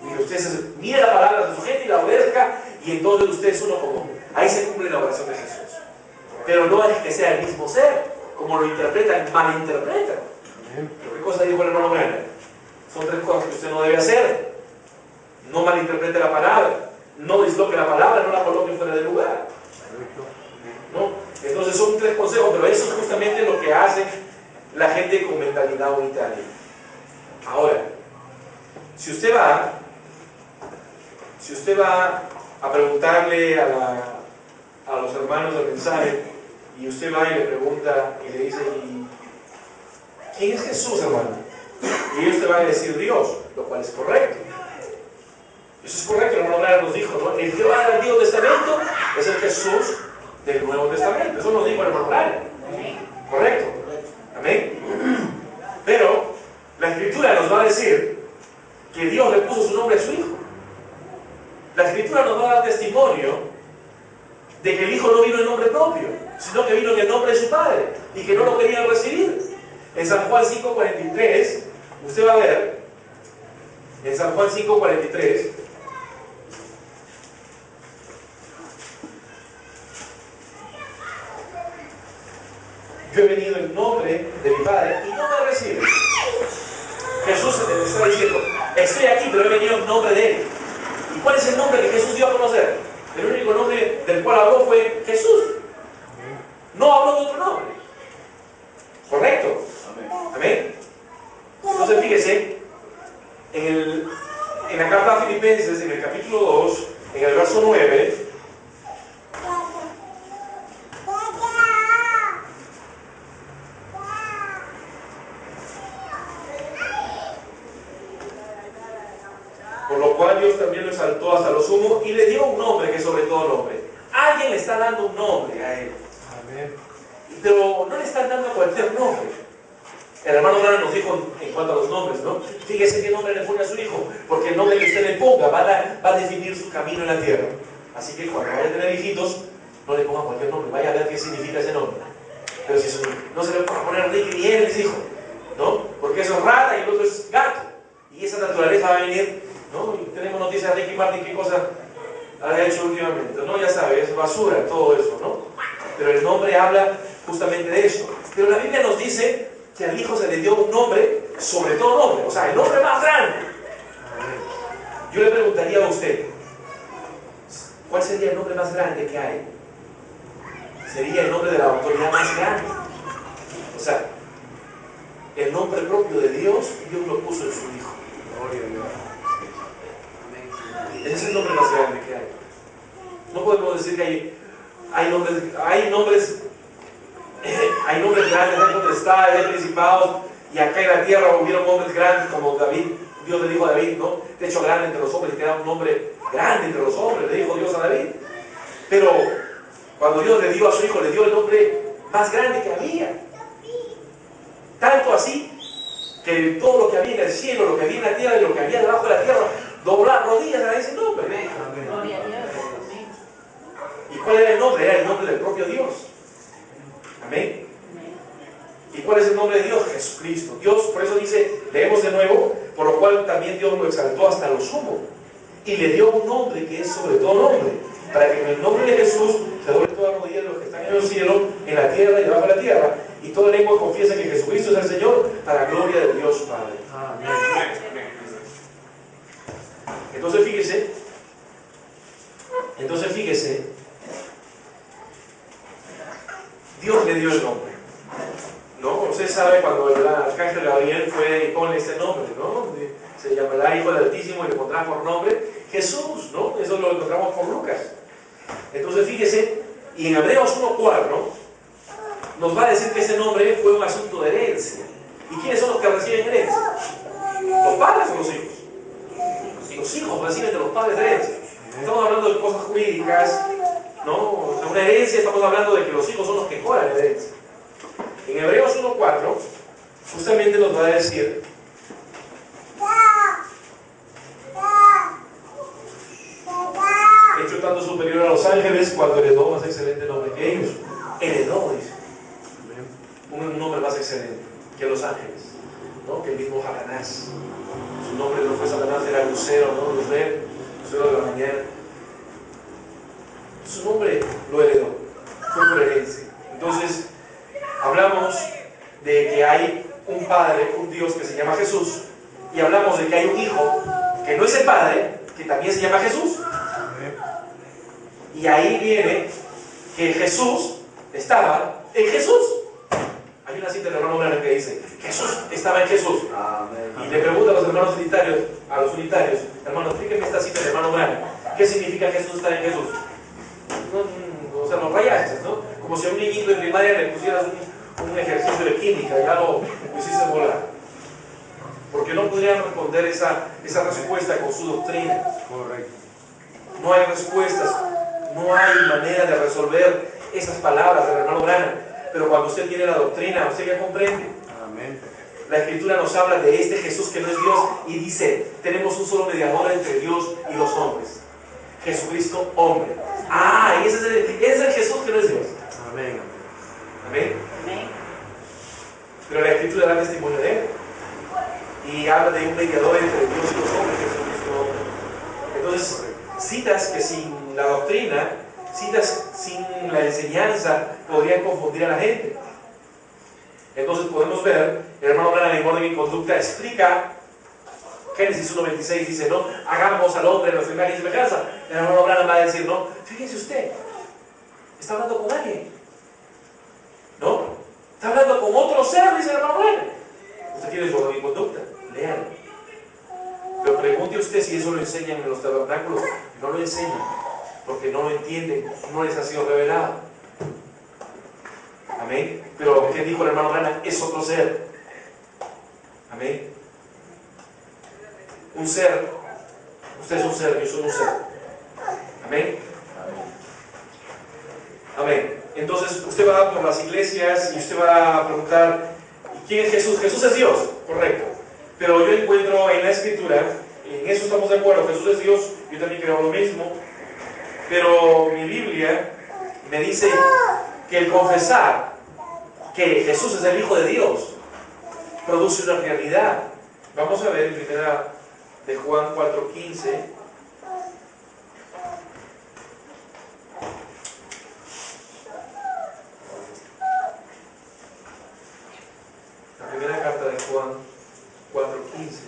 Y usted mire la palabra, se sujete y la obedezca, y entonces usted es uno común. Ahí se cumple la oración de Jesús. Pero no es que sea el mismo ser, como lo interpretan, malinterpretan. ¿Qué cosa dijo el hermano Branham? Son 3 cosas que usted no debe hacer. No malinterprete la palabra, no disloque la palabra, no la coloque fuera de lugar. ¿No? Entonces son 3 consejos, pero eso es justamente lo que hace la gente con mentalidad unitaria. Ahora, si usted va a preguntarle a los hermanos del mensaje, y usted va y le pregunta y le dice, ¿quién es Jesús, hermano? Y ellos te van a decir Dios, lo cual es correcto. Eso es correcto, el hermano Branham nos dijo, ¿no? El Jehová del Antiguo Testamento es el Jesús del Nuevo Testamento. Eso nos dijo el hermano Branham. Correcto. Amén. Pero la Escritura nos va a decir que Dios le puso su nombre a su Hijo. La Escritura nos va a dar testimonio de que el Hijo no vino en nombre propio, sino que vino en el nombre de su Padre y que no lo querían recibir. En San Juan 5:43, usted va a ver, en San Juan 5:43, yo he venido en nombre de mi Padre y no me recibe. Jesús está diciendo, estoy aquí, pero he venido en nombre de Él. ¿Y cuál es el nombre que Jesús dio a conocer? El único nombre del cual habló fue Jesús. No habló de otro nombre. ¿Correcto? Amén. Entonces fíjese, en la carta a Filipenses, en el capítulo 2, en el verso 9, por lo cual Dios también lo exaltó hasta lo sumo y le dio un nombre que es sobre todo nombre. Alguien le está dando un nombre a Él. Amén. Pero no le están dando cualquier nombre. El hermano Branham nos dijo en cuanto a los nombres, ¿no? Fíjese qué nombre le pone a su hijo, porque el nombre que usted le ponga va a definir su camino en la tierra. Así que cuando vaya a tener hijitos, no le ponga cualquier nombre, vaya a ver qué significa ese nombre. Pero si no se le va a poner Ricky ni él les dijo, ¿no? Porque eso es rata y el otro es gato. Y esa naturaleza va a venir, ¿no? Y tenemos noticias de Ricky Martin, qué cosa ha hecho últimamente, ¿no? Ya sabe, es basura, todo eso, ¿no? Pero el nombre habla justamente de eso. Pero la Biblia nos dice que al Hijo se le dio un nombre, sobre todo nombre, o sea, el nombre más grande. Yo le preguntaría a usted, ¿cuál sería el nombre más grande que hay? Sería el nombre de la autoridad más grande. O sea, el nombre propio de Dios, Dios lo puso en su Hijo. Ese es el nombre más grande que hay. No podemos decir que hay nombres grandes, hay potestades, hay principados, y acá en la tierra hubieron hombres grandes como David. Dios le dijo a David, ¿no? Te he hecho grande entre los hombres y te da un nombre grande entre los hombres, le dijo Dios a David. Pero cuando Dios le dio a su Hijo, le dio el nombre más grande que había. Tanto así que todo lo que había en el cielo, lo que había en la tierra y lo que había debajo de la tierra, doblar rodillas a ese nombre. ¿Y cuál era el nombre? Era el nombre del propio Dios. Amén. ¿Y cuál es el nombre de Dios? Jesucristo. Dios, por eso dice, leemos de nuevo, por lo cual también Dios lo exaltó hasta lo sumo y le dio un nombre que es sobre todo nombre, para que en el nombre de Jesús se doble toda rodilla de los que están en los cielos, en la tierra y debajo de la tierra, y toda lengua confiesa que Jesucristo es el Señor, a la gloria de Dios Padre. Amén. Entonces fíjese, Dios le dio el nombre, ¿no? Usted sabe cuando el arcángel Gabriel fue y ponle este nombre, ¿no? Se llamará Hijo del Altísimo y le pondrá por nombre Jesús, ¿no? Eso lo encontramos por Lucas. Entonces fíjese, y en Hebreos 1:4 nos va a decir que ese nombre fue un asunto de herencia. ¿Y quiénes son los que reciben herencia? ¿Los padres o los hijos? Los hijos reciben de los padres herencia. Estamos hablando de cosas jurídicas, ¿no? O sea, una herencia, estamos hablando de que los hijos son los que cobran la herencia. En Hebreos 1:4 justamente nos va a decir hecho tanto superior a los ángeles cuando heredó más excelente nombre que ellos. Heredó, dice. Un nombre más excelente que los ángeles, ¿no? Que el mismo Satanás. Su nombre no fue Satanás, era Lucero, ¿no? Lucero de la mañana. Su nombre lo heredó, fue por herencia. Entonces, hablamos de que hay un Padre, un Dios que se llama Jesús, y hablamos de que hay un Hijo que no es el Padre, que también se llama Jesús. Y ahí viene que Jesús estaba en Jesús. Hay una cita del hermano Branham que dice, Jesús estaba en Jesús. Amén. Y le pregunta a los hermanos unitarios, hermano, explíqueme esta cita del hermano Branham. ¿Qué significa Jesús estar en Jesús? O sea, nos rayaste, ¿no? Como si a un niñito de primaria le pusieras un ejercicio de química, ya lo hiciste volar. Porque no podrían responder esa respuesta con su doctrina. Correcto. No hay respuestas, no hay manera de resolver esas palabras del hermano Branham. Pero cuando usted tiene la doctrina, usted ya comprende. Amén. La Escritura nos habla de este Jesús que no es Dios y dice, tenemos un solo mediador entre Dios y los hombres. Jesucristo, hombre. Ah, y ese es el Jesús que no es Dios. Amén. Amén. Amén. Pero la Escritura da testimonio de él. Y habla de un mediador entre Dios y los hombres, Jesucristo, hombre. Entonces, citas que sin la doctrina, citas sin la enseñanza, podrían confundir a la gente. Entonces podemos ver, el hermano Branham en Orden y Conducta explica, Génesis 1:26 dice, ¿no? Hagamos al hombre en nuestra imagen y semejanza. El hermano Branham va a decir, ¿no? Fíjense usted, está hablando con alguien, ¿no? Está hablando con otro ser, dice el hermano Branham. Usted tiene su Orden y Conducta, léalo. Pero pregunte usted si eso lo enseñan en los tabernáculos. No lo enseñan, porque no lo entienden, no les ha sido revelado. Amén. Pero ¿qué dijo el hermano Branham? Es otro ser. Amén. Un ser. Usted es un ser, yo soy un ser. Amén. Amén. Entonces usted va por las iglesias y usted va a preguntar, ¿quién es Jesús? Jesús es Dios, correcto. Pero yo encuentro en la Escritura, en eso estamos de acuerdo, Jesús es Dios, yo también creo lo mismo, pero mi Biblia me dice que el confesar que Jesús es el Hijo de Dios produce una realidad. Vamos a ver en primera de Juan 4:15. La primera carta de Juan 4:15.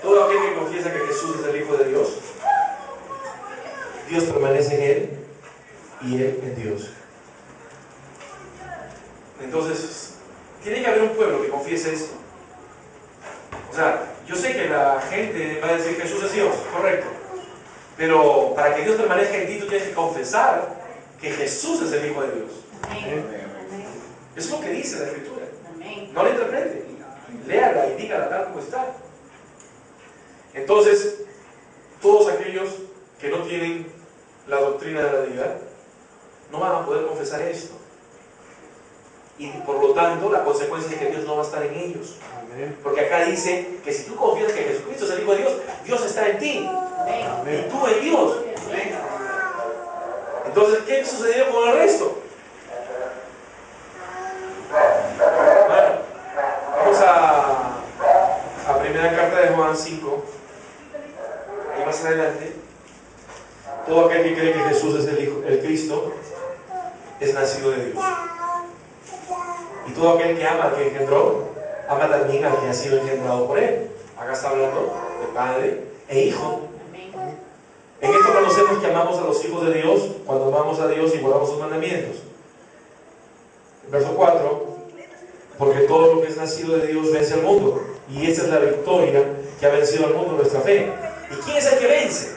Todo aquel que confiesa que Jesús es el Hijo de Dios, Dios permanece en él y él en Dios. Entonces, tiene que haber un pueblo que confiese esto. O sea, yo sé que la gente va a decir que Jesús es Dios, correcto. Pero para que Dios permanezca en ti, tú tienes que confesar que Jesús es el Hijo de Dios. Amén. Eso es lo que dice la Escritura. No la interprete, léala y dígala tal como está. Entonces, todos aquellos que no tienen la doctrina de la deidad no van a poder confesar esto. y por lo tanto la consecuencia es que Dios no va a estar en ellos. Porque acá dice que si tú confías que Jesucristo es el Hijo de Dios, Dios está en ti. Y tú en Dios. Entonces, ¿qué sucedió con el resto? Bueno, vamos a primera carta de Juan 5. Ahí más adelante. Todo aquel que cree que Jesús es el Cristo es nacido de Dios. Y todo aquel que ama al que engendró, ama también al que ha sido engendrado por él. Acá está hablando de Padre e Hijo. En esto conocemos que amamos a los hijos de Dios cuando amamos a Dios y guardamos sus mandamientos. Verso 4. Porque todo lo que es nacido de Dios vence al mundo. Y esta es la victoria que ha vencido al mundo, nuestra fe. ¿Y quién es el que vence?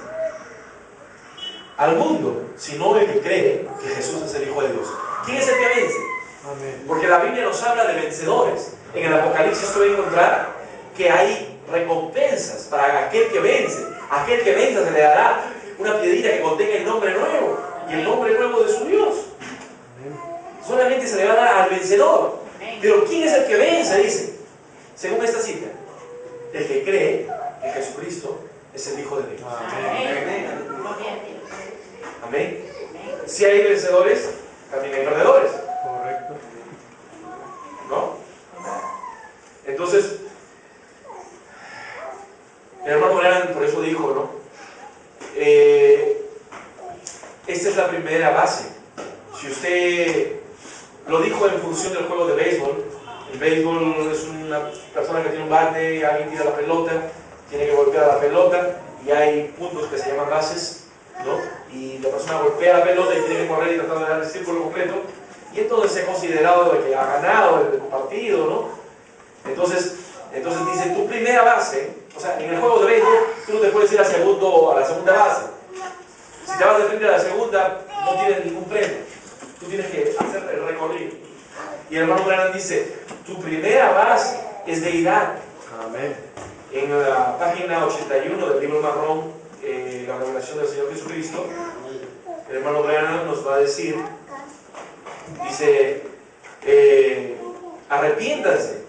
Al mundo, sino el que cree que Jesús es el Hijo de Dios. ¿Quién es el que vence? Amén. Porque la Biblia nos habla de vencedores. En el Apocalipsis usted va a encontrar que hay recompensas para aquel que vence. A aquel que vence se le dará una piedrita que contenga el nombre nuevo y el nombre nuevo de su Dios. Solamente se le va a dar al vencedor. Pero ¿quién es el que vence? Dice, según esta cita, el que cree que Jesucristo es el Hijo de Dios. Amén. Amén. Si hay vencedores, también hay perdedores. Correcto. ¿No? Entonces, el hermano Branham por eso dijo, ¿no? Esta es la primera base. Si usted lo dijo en función del juego de béisbol, el béisbol es una persona que tiene un bate, alguien tira la pelota, tiene que golpear la pelota y hay puntos que se llaman bases, ¿no? Y la persona golpea la pelota y tiene que correr y tratar de dar el círculo completo, y entonces es considerado de que ha ganado el partido, ¿no? Entonces dice, tu primera base, o sea, en el juego de béisbol tú no te puedes ir a la segunda base. Si te vas de frente a la segunda, no tienes ningún premio. Tú tienes que hacer el recorrido. Y el hermano Branham dice, tu primera base es deidad. Amén. En la página 81 del libro marrón, la revelación del Señor Jesucristo, el hermano Branham nos va a decir, dice, arrepiéntanse,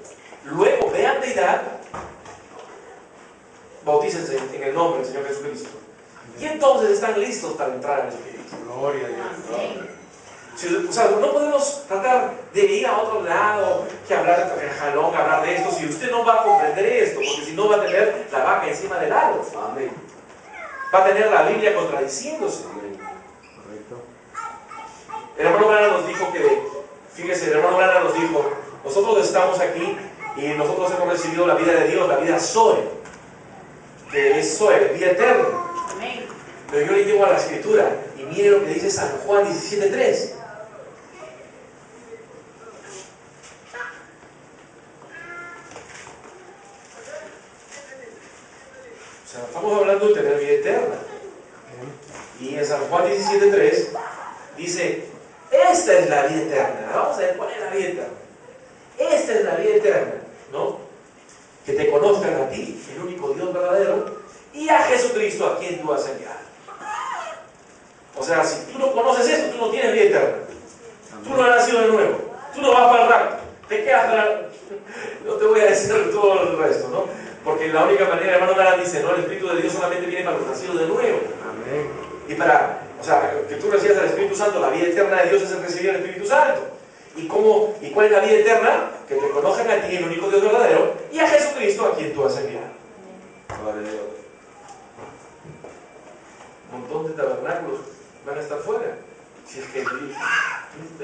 luego vean deidad, bautícense en el nombre del Señor Jesucristo. Y entonces están listos para entrar al Espíritu. Gloria a Dios. O sea, no podemos tratar de ir a otro lado, que hablar de jalón, hablar de esto, si usted no va a comprender esto, porque si no va a tener la vaca encima del árbol. Amén. Va a tener la Biblia contradiciéndose. Correcto. El hermano Branham nos dijo que, fíjese, el hermano Branham nos dijo, nosotros estamos aquí y nosotros hemos recibido la vida de Dios, la vida Zoe, que es Zoe, vida eterna. Amén. Pero yo le llevo a la Escritura y mire lo que dice San Juan 17:3. O sea, estamos hablando de tener vida eterna. Y en San Juan 17:3 dice, esta es la vida eterna. Vamos a ver cuál es la vida eterna. Esta es la vida eterna, ¿no? Que te conozcan a ti, el único Dios verdadero, y a Jesucristo a quien tú has enviado. O sea, si tú no conoces esto, tú no tienes vida eterna. Tú no has nacido de nuevo. Tú no vas para el rapto. Te quedas para... No te voy a decir todo el resto, ¿no? Porque la única manera, hermano Branham dice, no, el Espíritu de Dios solamente viene para los nacidos de nuevo. Amén. Y para, o sea, que tú recibas el Espíritu Santo, la vida eterna de Dios es el recibir el Espíritu Santo. ¿Y cuál es la vida eterna? Que te conozcan a ti, el único Dios verdadero, y a Jesucristo a quien tú has enviado. Gloria a Dios. Un montón de tabernáculos van a estar fuera. Si es que,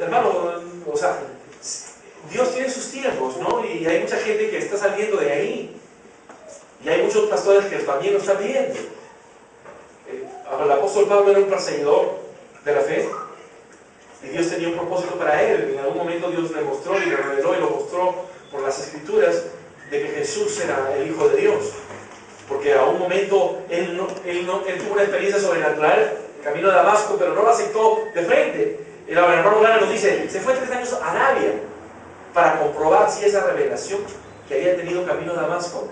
hermano, o sea, Dios tiene sus tiempos, ¿no? Y hay mucha gente que está saliendo de ahí. Y hay muchos pastores que también lo están viendo. El apóstol Pablo era un perseguidor de la fe. Y Dios tenía un propósito para él. En algún momento Dios le mostró y le reveló y lo mostró por las Escrituras de que Jesús era el Hijo de Dios. Porque a un momento él tuvo una experiencia sobrenatural, el camino de Damasco, pero no lo aceptó de frente. El hermano Branham nos dice, se fue 3 años a Arabia para comprobar si esa revelación que había tenido camino a Damasco,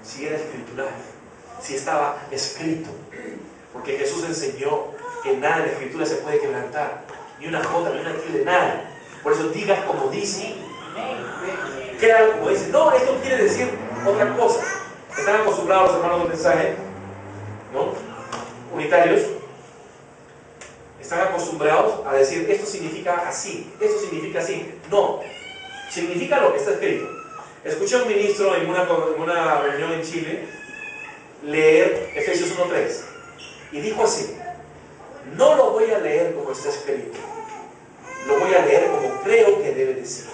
si era escritural, si estaba escrito. Porque Jesús enseñó que nada en la Escritura se puede quebrantar, ni una jota, ni una tilde, nada. Por eso diga como dice. Queda como dice. No, esto quiere decir otra cosa. Están acostumbrados los hermanos del mensaje, ¿no? Unitarios. Están acostumbrados a decir esto significa así, esto significa así. No, significa lo que está escrito. Escuché a un ministro en una reunión en Chile leer Efesios 1:3 y dijo así: no lo voy a leer como está escrito, lo voy a leer como creo que debe decir.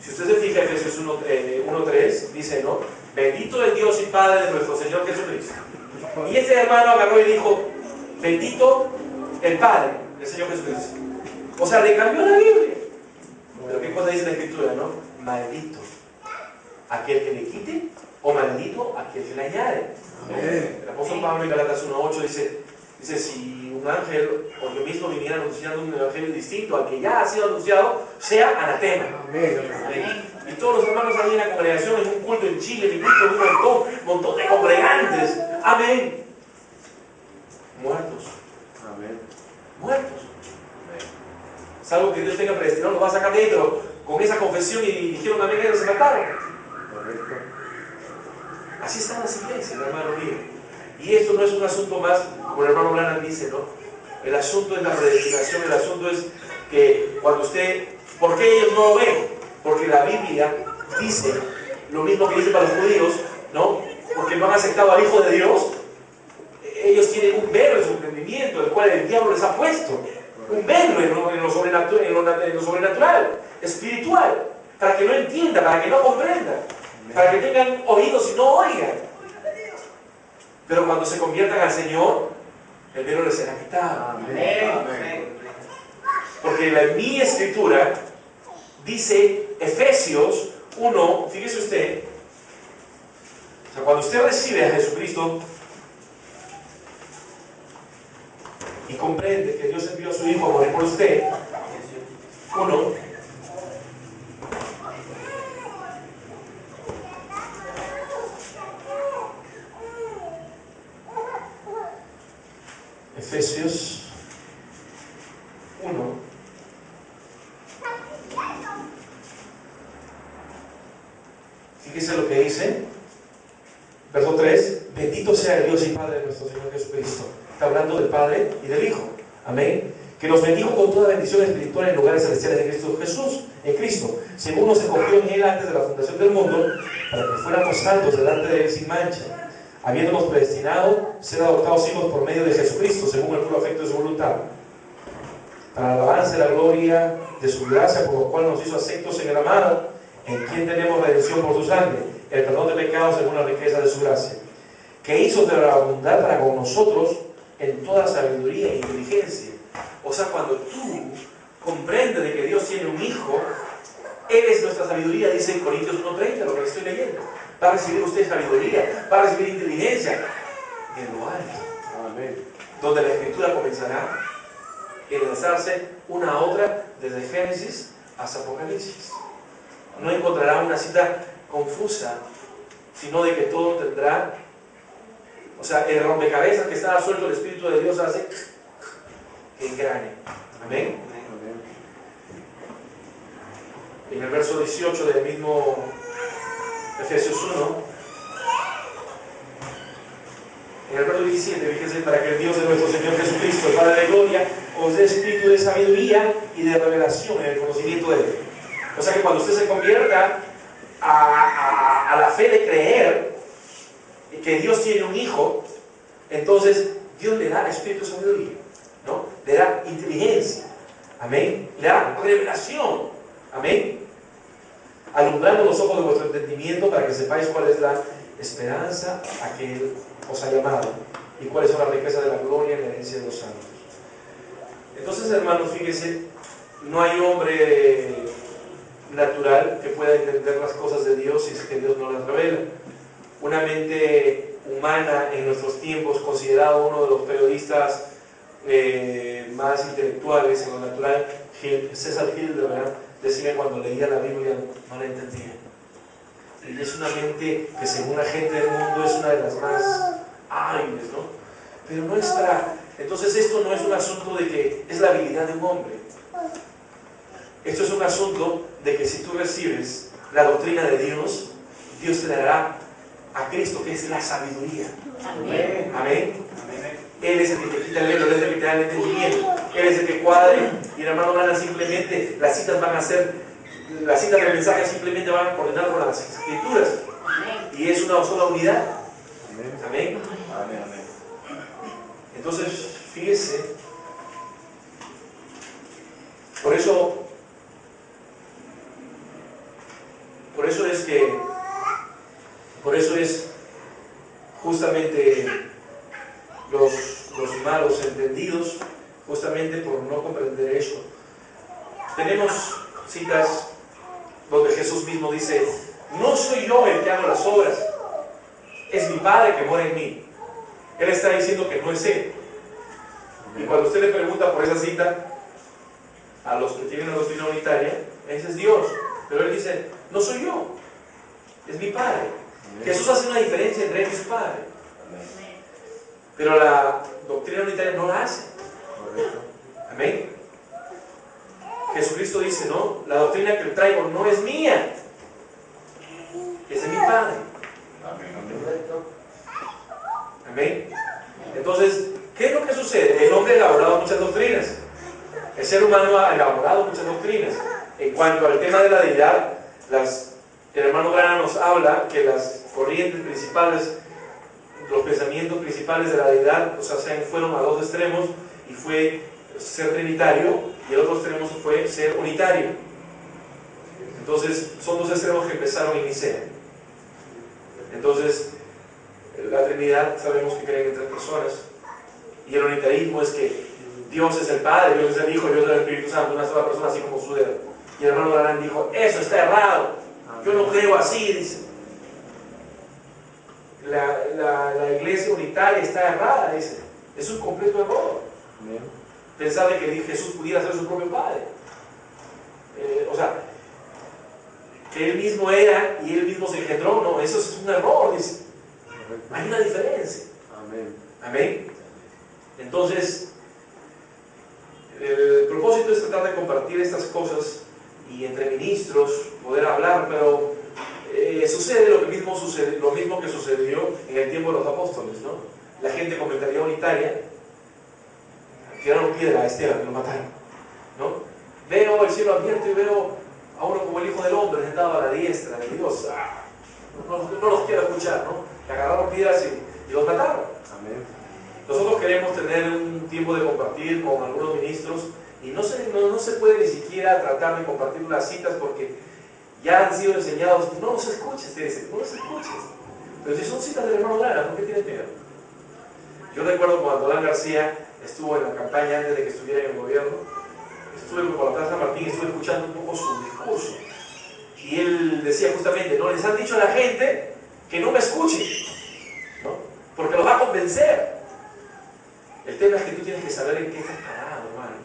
Si usted se fija, Efesios 1:3 dice, ¿no? Bendito el Dios y Padre de nuestro Señor Jesucristo. Y este hermano agarró y dijo, bendito el Padre del Señor Jesucristo. O sea, le cambió la Biblia. Pero ¿qué cosa dice la Escritura, no? Maldito aquel que le quite, o maldito aquel que le añade. El apóstol Pablo en Galatas 1:8 dice, si un ángel o yo mismo viniera anunciando un evangelio distinto al que ya ha sido anunciado, sea anatema. Y todos los hermanos ahí en la congregación, en un culto en Chile, en un montón de congregantes, amén, muertos. Amén. Muertos. Salvo que Dios tenga predestinado, los va a sacar de ahí, pero con esa confesión y dijeron amén, ellos se mataron. Correcto. Así están las iglesias, hermano mío. Y esto no es un asunto más, como el hermano Branham dice, ¿no? El asunto es la predestinación, el asunto es que cuando usted, ¿por qué ellos no lo ven? Porque la Biblia dice lo mismo que dice para los judíos, ¿no? Porque no han aceptado al Hijo de Dios. Ellos tienen un velo en su entendimiento, el cual el diablo les ha puesto. Un velo en lo sobrenatural, espiritual, para que no entienda, para que no comprenda, para que tengan oídos y no oigan. Pero cuando se conviertan al Señor, el velo les será quitado. Amén. Porque mi escritura dice Efesios 1, fíjese usted, o sea, cuando usted recibe a Jesucristo y comprende que Dios envió a su Hijo a morir por usted, 1, Efesios 1, fíjese lo que dice, verso 3, bendito sea el Dios y Padre de nuestro Señor Jesucristo. Está hablando del Padre y del Hijo, amén, que nos bendijo con toda bendición espiritual en lugares celestiales de Cristo Jesús, en Cristo, según nos escogió en Él antes de la fundación del mundo, para que fuéramos santos delante de Él sin mancha, habiéndonos predestinado ser adoptados hijos por medio de Jesucristo, según el puro afecto de su voluntad, para la alabanza de la gloria de su gracia, por lo cual nos hizo aceptos en el amado, en quien tenemos redención por su sangre, el perdón de pecados según la riqueza de su gracia, que hizo de la abundar para con nosotros en toda sabiduría e inteligencia. O sea, cuando tú comprendes de que Dios tiene un hijo, Él es nuestra sabiduría, dice en Corintios 1:30, lo que estoy leyendo. Va a recibir usted sabiduría, va a recibir inteligencia en lo alto. Amén. Donde la escritura comenzará a enlazarse una a otra desde Génesis hasta Apocalipsis. No encontrará una cita confusa, sino de que todo tendrá, o sea, el rompecabezas que estaba suelto, el Espíritu de Dios hace que engrane. Amén. En el verso 18 del mismo Efesios 1, en el verso 17, fíjense, para que el Dios de nuestro Señor Jesucristo, el Padre de gloria, os dé espíritu de sabiduría y de revelación en el conocimiento de Él. O sea que cuando usted se convierta a la fe de creer que Dios tiene un hijo, entonces Dios le da espíritu de sabiduría, ¿no? Le da inteligencia, amén, le da revelación, amén, alumbrando los ojos de vuestro entendimiento para que sepáis cuál es la esperanza a que Él os ha llamado y cuáles son las riquezas de la gloria y la herencia de los santos. Entonces, hermanos, fíjense, no hay hombre natural que pueda entender las cosas de Dios si es que Dios no las revela. Una mente humana en nuestros tiempos, considerado uno de los periodistas más intelectuales en lo natural, César Hildebrand, decía que cuando leía la Biblia no la entendía. Y es una mente que según la gente del mundo es una de las más hábiles, ¿no? Pero no es para... Entonces esto no es un asunto de que es la habilidad de un hombre. Esto es un asunto de que si tú recibes la doctrina de Dios, Dios te dará a Cristo, que es la sabiduría. Amén. Amén. Él es el que te quita el velo, Él es el que te da el entendimiento, Él es el que cuadre. Y el hermano Branham simplemente, las citas van a ser, las citas del mensaje simplemente van a coordinar con las escrituras. Y es una sola unidad. Amén. Entonces, fíjese, por eso es justamente los malos entendidos, justamente por no comprender esto. Tenemos citas donde Jesús mismo dice: no soy yo el que hago las obras, es mi Padre que mora en mí. Él está diciendo que no es Él. Y cuando usted le pregunta por esa cita a los que tienen la doctrina unitaria, ese es Dios. Pero Él dice: no soy yo, es mi Padre. Jesús hace una diferencia entre Él y su Padre. Pero la doctrina unitaria no la hace. Amén. Jesucristo dice: no, la doctrina que traigo no es mía, es de mi Padre. Amén. Entonces, ¿qué es lo que sucede? El hombre ha elaborado muchas doctrinas. El ser humano ha elaborado muchas doctrinas. En cuanto al tema de la deidad, el hermano Branham nos habla que las corrientes principales, los pensamientos principales de la deidad, o sea, fueron a dos extremos, y fue ser trinitario, y el otro extremo fue ser unitario. Entonces, son dos extremos que empezaron en Nicea. Entonces, la Trinidad sabemos que creen en tres personas, y el unitarismo es que Dios es el Padre, Dios es el Hijo, Dios es el Espíritu Santo, una sola persona, así como su dedo. Y el hermano Branham dijo: eso está errado, yo no creo así, dice. La iglesia unitaria está errada, dice. Es un completo error. Pensar de que Jesús pudiera ser su propio Padre. O sea, que Él mismo era y Él mismo se engendró, no, eso es un error, dice. Hay una diferencia. Amén. Entonces, el propósito es tratar de compartir estas cosas y entre ministros poder hablar, pero sucede lo mismo que sucedió en el tiempo de los apóstoles, ¿no? La gente con mentalidad unitaria tiraron piedra a Esteban y lo mataron, ¿no? Veo el cielo abierto y veo a uno como el Hijo del Hombre sentado a la diestra de Dios. No los quiero escuchar, ¿no? Le agarraron piedras y los mataron. Amén. Nosotros queremos tener un tiempo de compartir con algunos ministros y no se puede ni siquiera tratar de compartir unas citas porque ya han sido enseñados. No los escuches, te dicen, no los escuches. Pero si son citas del hermano Branham, ¿por qué tienes miedo? Yo recuerdo cuando Adán García estuvo en la campaña antes de que estuviera en el gobierno, estuve por la Plaza San Martín y estuve escuchando un poco su discurso. Y él decía justamente: no, les han dicho a la gente que no me escuchen, ¿no? Porque los va a convencer. El tema es que tú tienes que saber en qué estás parado, hermano.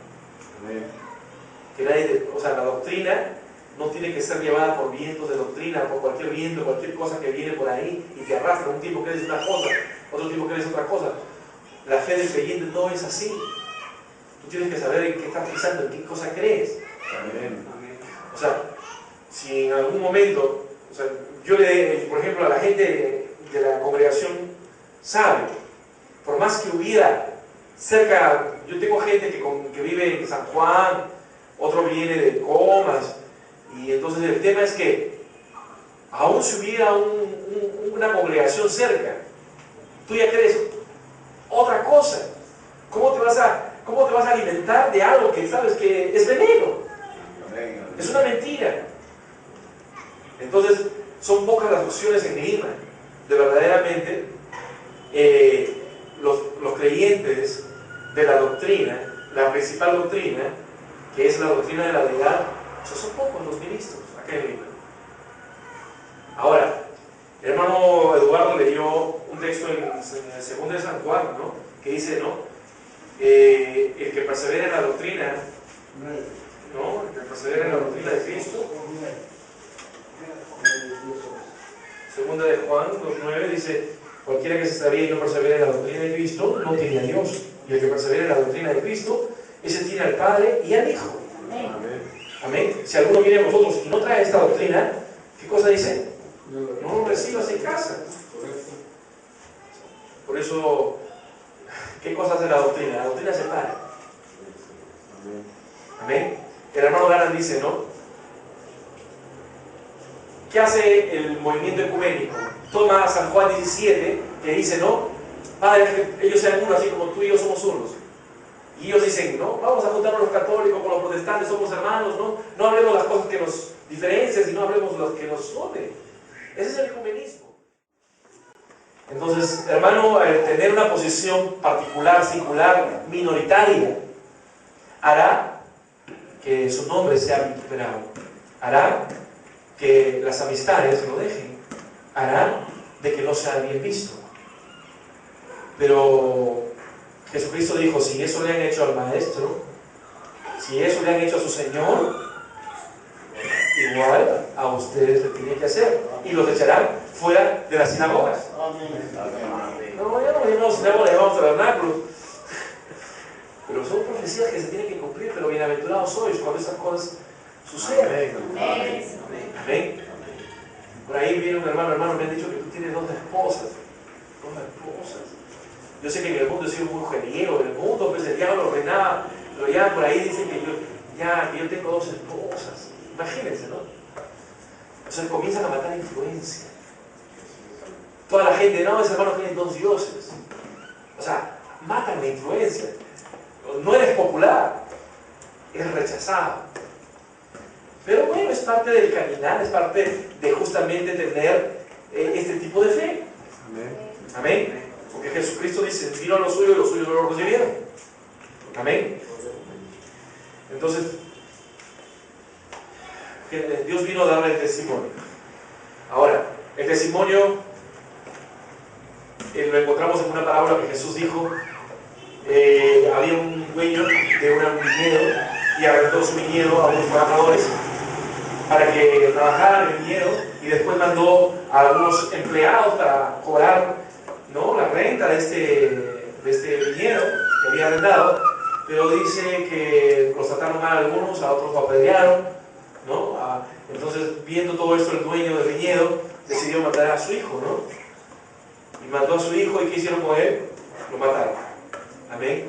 Que la doctrina no tiene que ser llevada por vientos de doctrina, por cualquier viento, cualquier cosa que viene por ahí y te arrastra. Un tiempo crees una cosa, otro tiempo crees otra cosa. La fe del creyente no es así. Tú tienes que saber en qué estás pisando, en qué cosa crees. Amén. O sea, si en algún momento, o sea, por ejemplo, a la gente de la congregación sabe, por más que hubiera cerca, yo tengo gente que vive en San Juan, otro viene de Comas, y entonces el tema es que aún si hubiera una congregación cerca, tú ya crees otra cosa. ¿Cómo te vas a alimentar de algo que sabes que es veneno? Es una mentira. Entonces, son pocas las opciones en Lima de verdaderamente los creyentes de la doctrina, la principal doctrina, que es la doctrina de la deidad. Son pocos los ministros acá en Lima. Ahora, el hermano Eduardo leyó un texto en el segundo de San Juan, ¿no? Que dice, ¿no? El que persevera en la doctrina, ¿no? El que persevera en la doctrina de Cristo. Segunda de Juan 2:9 dice: cualquiera que se extravíe y no persevere en la doctrina de Cristo no tiene a Dios, y el que persevera en la doctrina de Cristo, ese tiene al Padre y al Hijo. Amén. Amén. Si alguno viene a vosotros y no trae esta doctrina, ¿qué cosa dice? No lo recibas en casa. Por eso, ¿qué cosa hace la doctrina? La doctrina separa. Amén. El hermano Garan dice, ¿no? ¿Qué hace el movimiento ecuménico? Toma a San Juan 17, que dice, ¿no? Padre, ellos sean uno, así como tú y yo somos unos. Y ellos dicen, ¿no? Vamos a juntarnos los católicos con los protestantes, somos hermanos, ¿no? No hablemos las cosas que nos diferencian, sino hablemos las que nos unen. Ese es el ecumenismo. Entonces, hermano, tener una posición particular, singular, minoritaria, hará que su nombre sea vituperado, hará que las amistades lo dejen, hará de que no sea bien visto. Pero Jesucristo dijo, si eso le han hecho al Maestro, si eso le han hecho a su Señor, igual a ustedes le tienen que hacer. Y los echarán fuera de las sinagogas. No, ya no llamamos sinagoga, llamamos tabernáculos. Pero son profecías que se tienen que cumplir, pero bienaventurados sois cuando esas cosas sucedan. Amén. Por ahí viene un hermano, me han dicho que tú tienes 2 esposas. 2 esposas. Yo sé que en el mundo he sido muy mujeriego, en el mundo pues el diablo reinaba, pero ya por ahí dicen que yo tengo 2 esposas. Imagínense, ¿no? O sea, comienzan a matar influencia. Toda la gente, no, ese hermano tiene 2 dioses. O sea, matan la influencia. No eres popular, eres rechazado. Pero bueno, es parte del caminar, es parte de justamente tener este tipo de fe. Amén. Amén. Porque Jesucristo dice, vino a los suyos y los suyos no lo recibieron. Amén. Entonces, Dios vino a darle el testimonio. Ahora, el testimonio lo encontramos en una parábola que Jesús dijo. Había un dueño de un viñedo y arrendó su viñedo a unos trabajadores para que trabajaran en el viñedo, y después mandó a algunos empleados para cobrar, ¿no?, la renta de este viñedo que había arrendado. Pero dice que los trataron mal a algunos, a otros lo apedrearon, ¿no? Entonces, viendo todo esto, el dueño del viñedo decidió matar a su hijo, ¿no? Y mató a su hijo, ¿y qué hicieron con él? Lo mataron. Amén.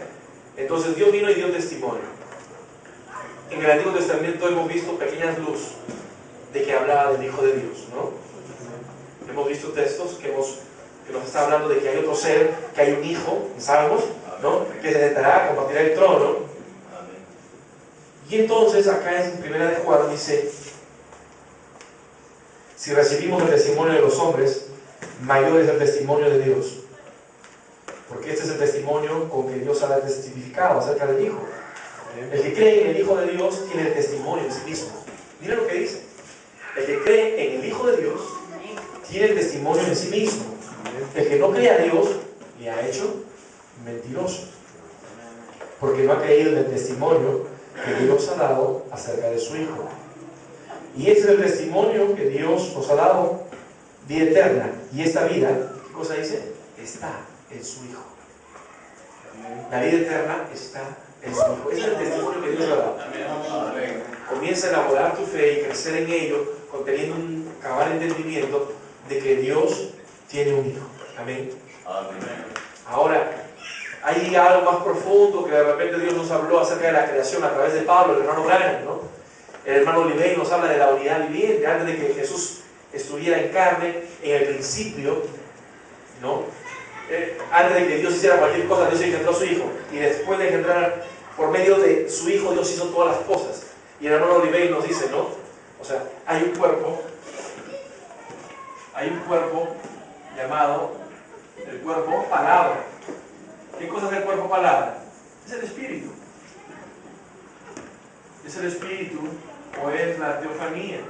Entonces Dios vino y dio testimonio. En el Antiguo Testamento hemos visto pequeñas luz de que hablaba del Hijo de Dios, ¿no? Hemos visto textos que nos está hablando de que hay otro ser, que hay un hijo, ¿sabemos? ¿No? Que se sentará, compartirá el trono. Y entonces acá en 1 de Juan dice, si recibimos el testimonio de los hombres, mayor es el testimonio de Dios. Porque este es el testimonio con que Dios ha testificado acerca del Hijo. El que cree en el Hijo de Dios tiene el testimonio en sí mismo. Mira lo que dice. El que cree en el Hijo de Dios tiene el testimonio en sí mismo. El que no cree a Dios le ha hecho mentiroso, porque no ha creído en el testimonio que Dios ha dado acerca de su Hijo. Y ese es el testimonio que Dios nos ha dado, vida eterna. Y esta vida, ¿qué cosa dice? Está en su Hijo. La vida eterna está en su Hijo. Ese es el testimonio que Dios ha dado. Comienza a elaborar tu fe y crecer en ello, teniendo un cabal entendimiento de que Dios tiene un Hijo. Amén. Ahora, hay algo más profundo que de repente Dios nos habló acerca de la creación a través de Pablo, el hermano Branham, ¿no? El hermano Olivey nos habla de la unidad viviente. Antes de que Jesús estuviera en carne, en el principio, ¿no? Antes de que Dios hiciera cualquier cosa, Dios engendró a su Hijo, y después de engendrar, por medio de su Hijo, Dios hizo todas las cosas. Y el hermano Olivey nos dice, ¿no? O sea, hay un cuerpo llamado el cuerpo palabra. ¿Qué cosa es el cuerpo palabra? Es el espíritu. Es el espíritu, o es la teofanía.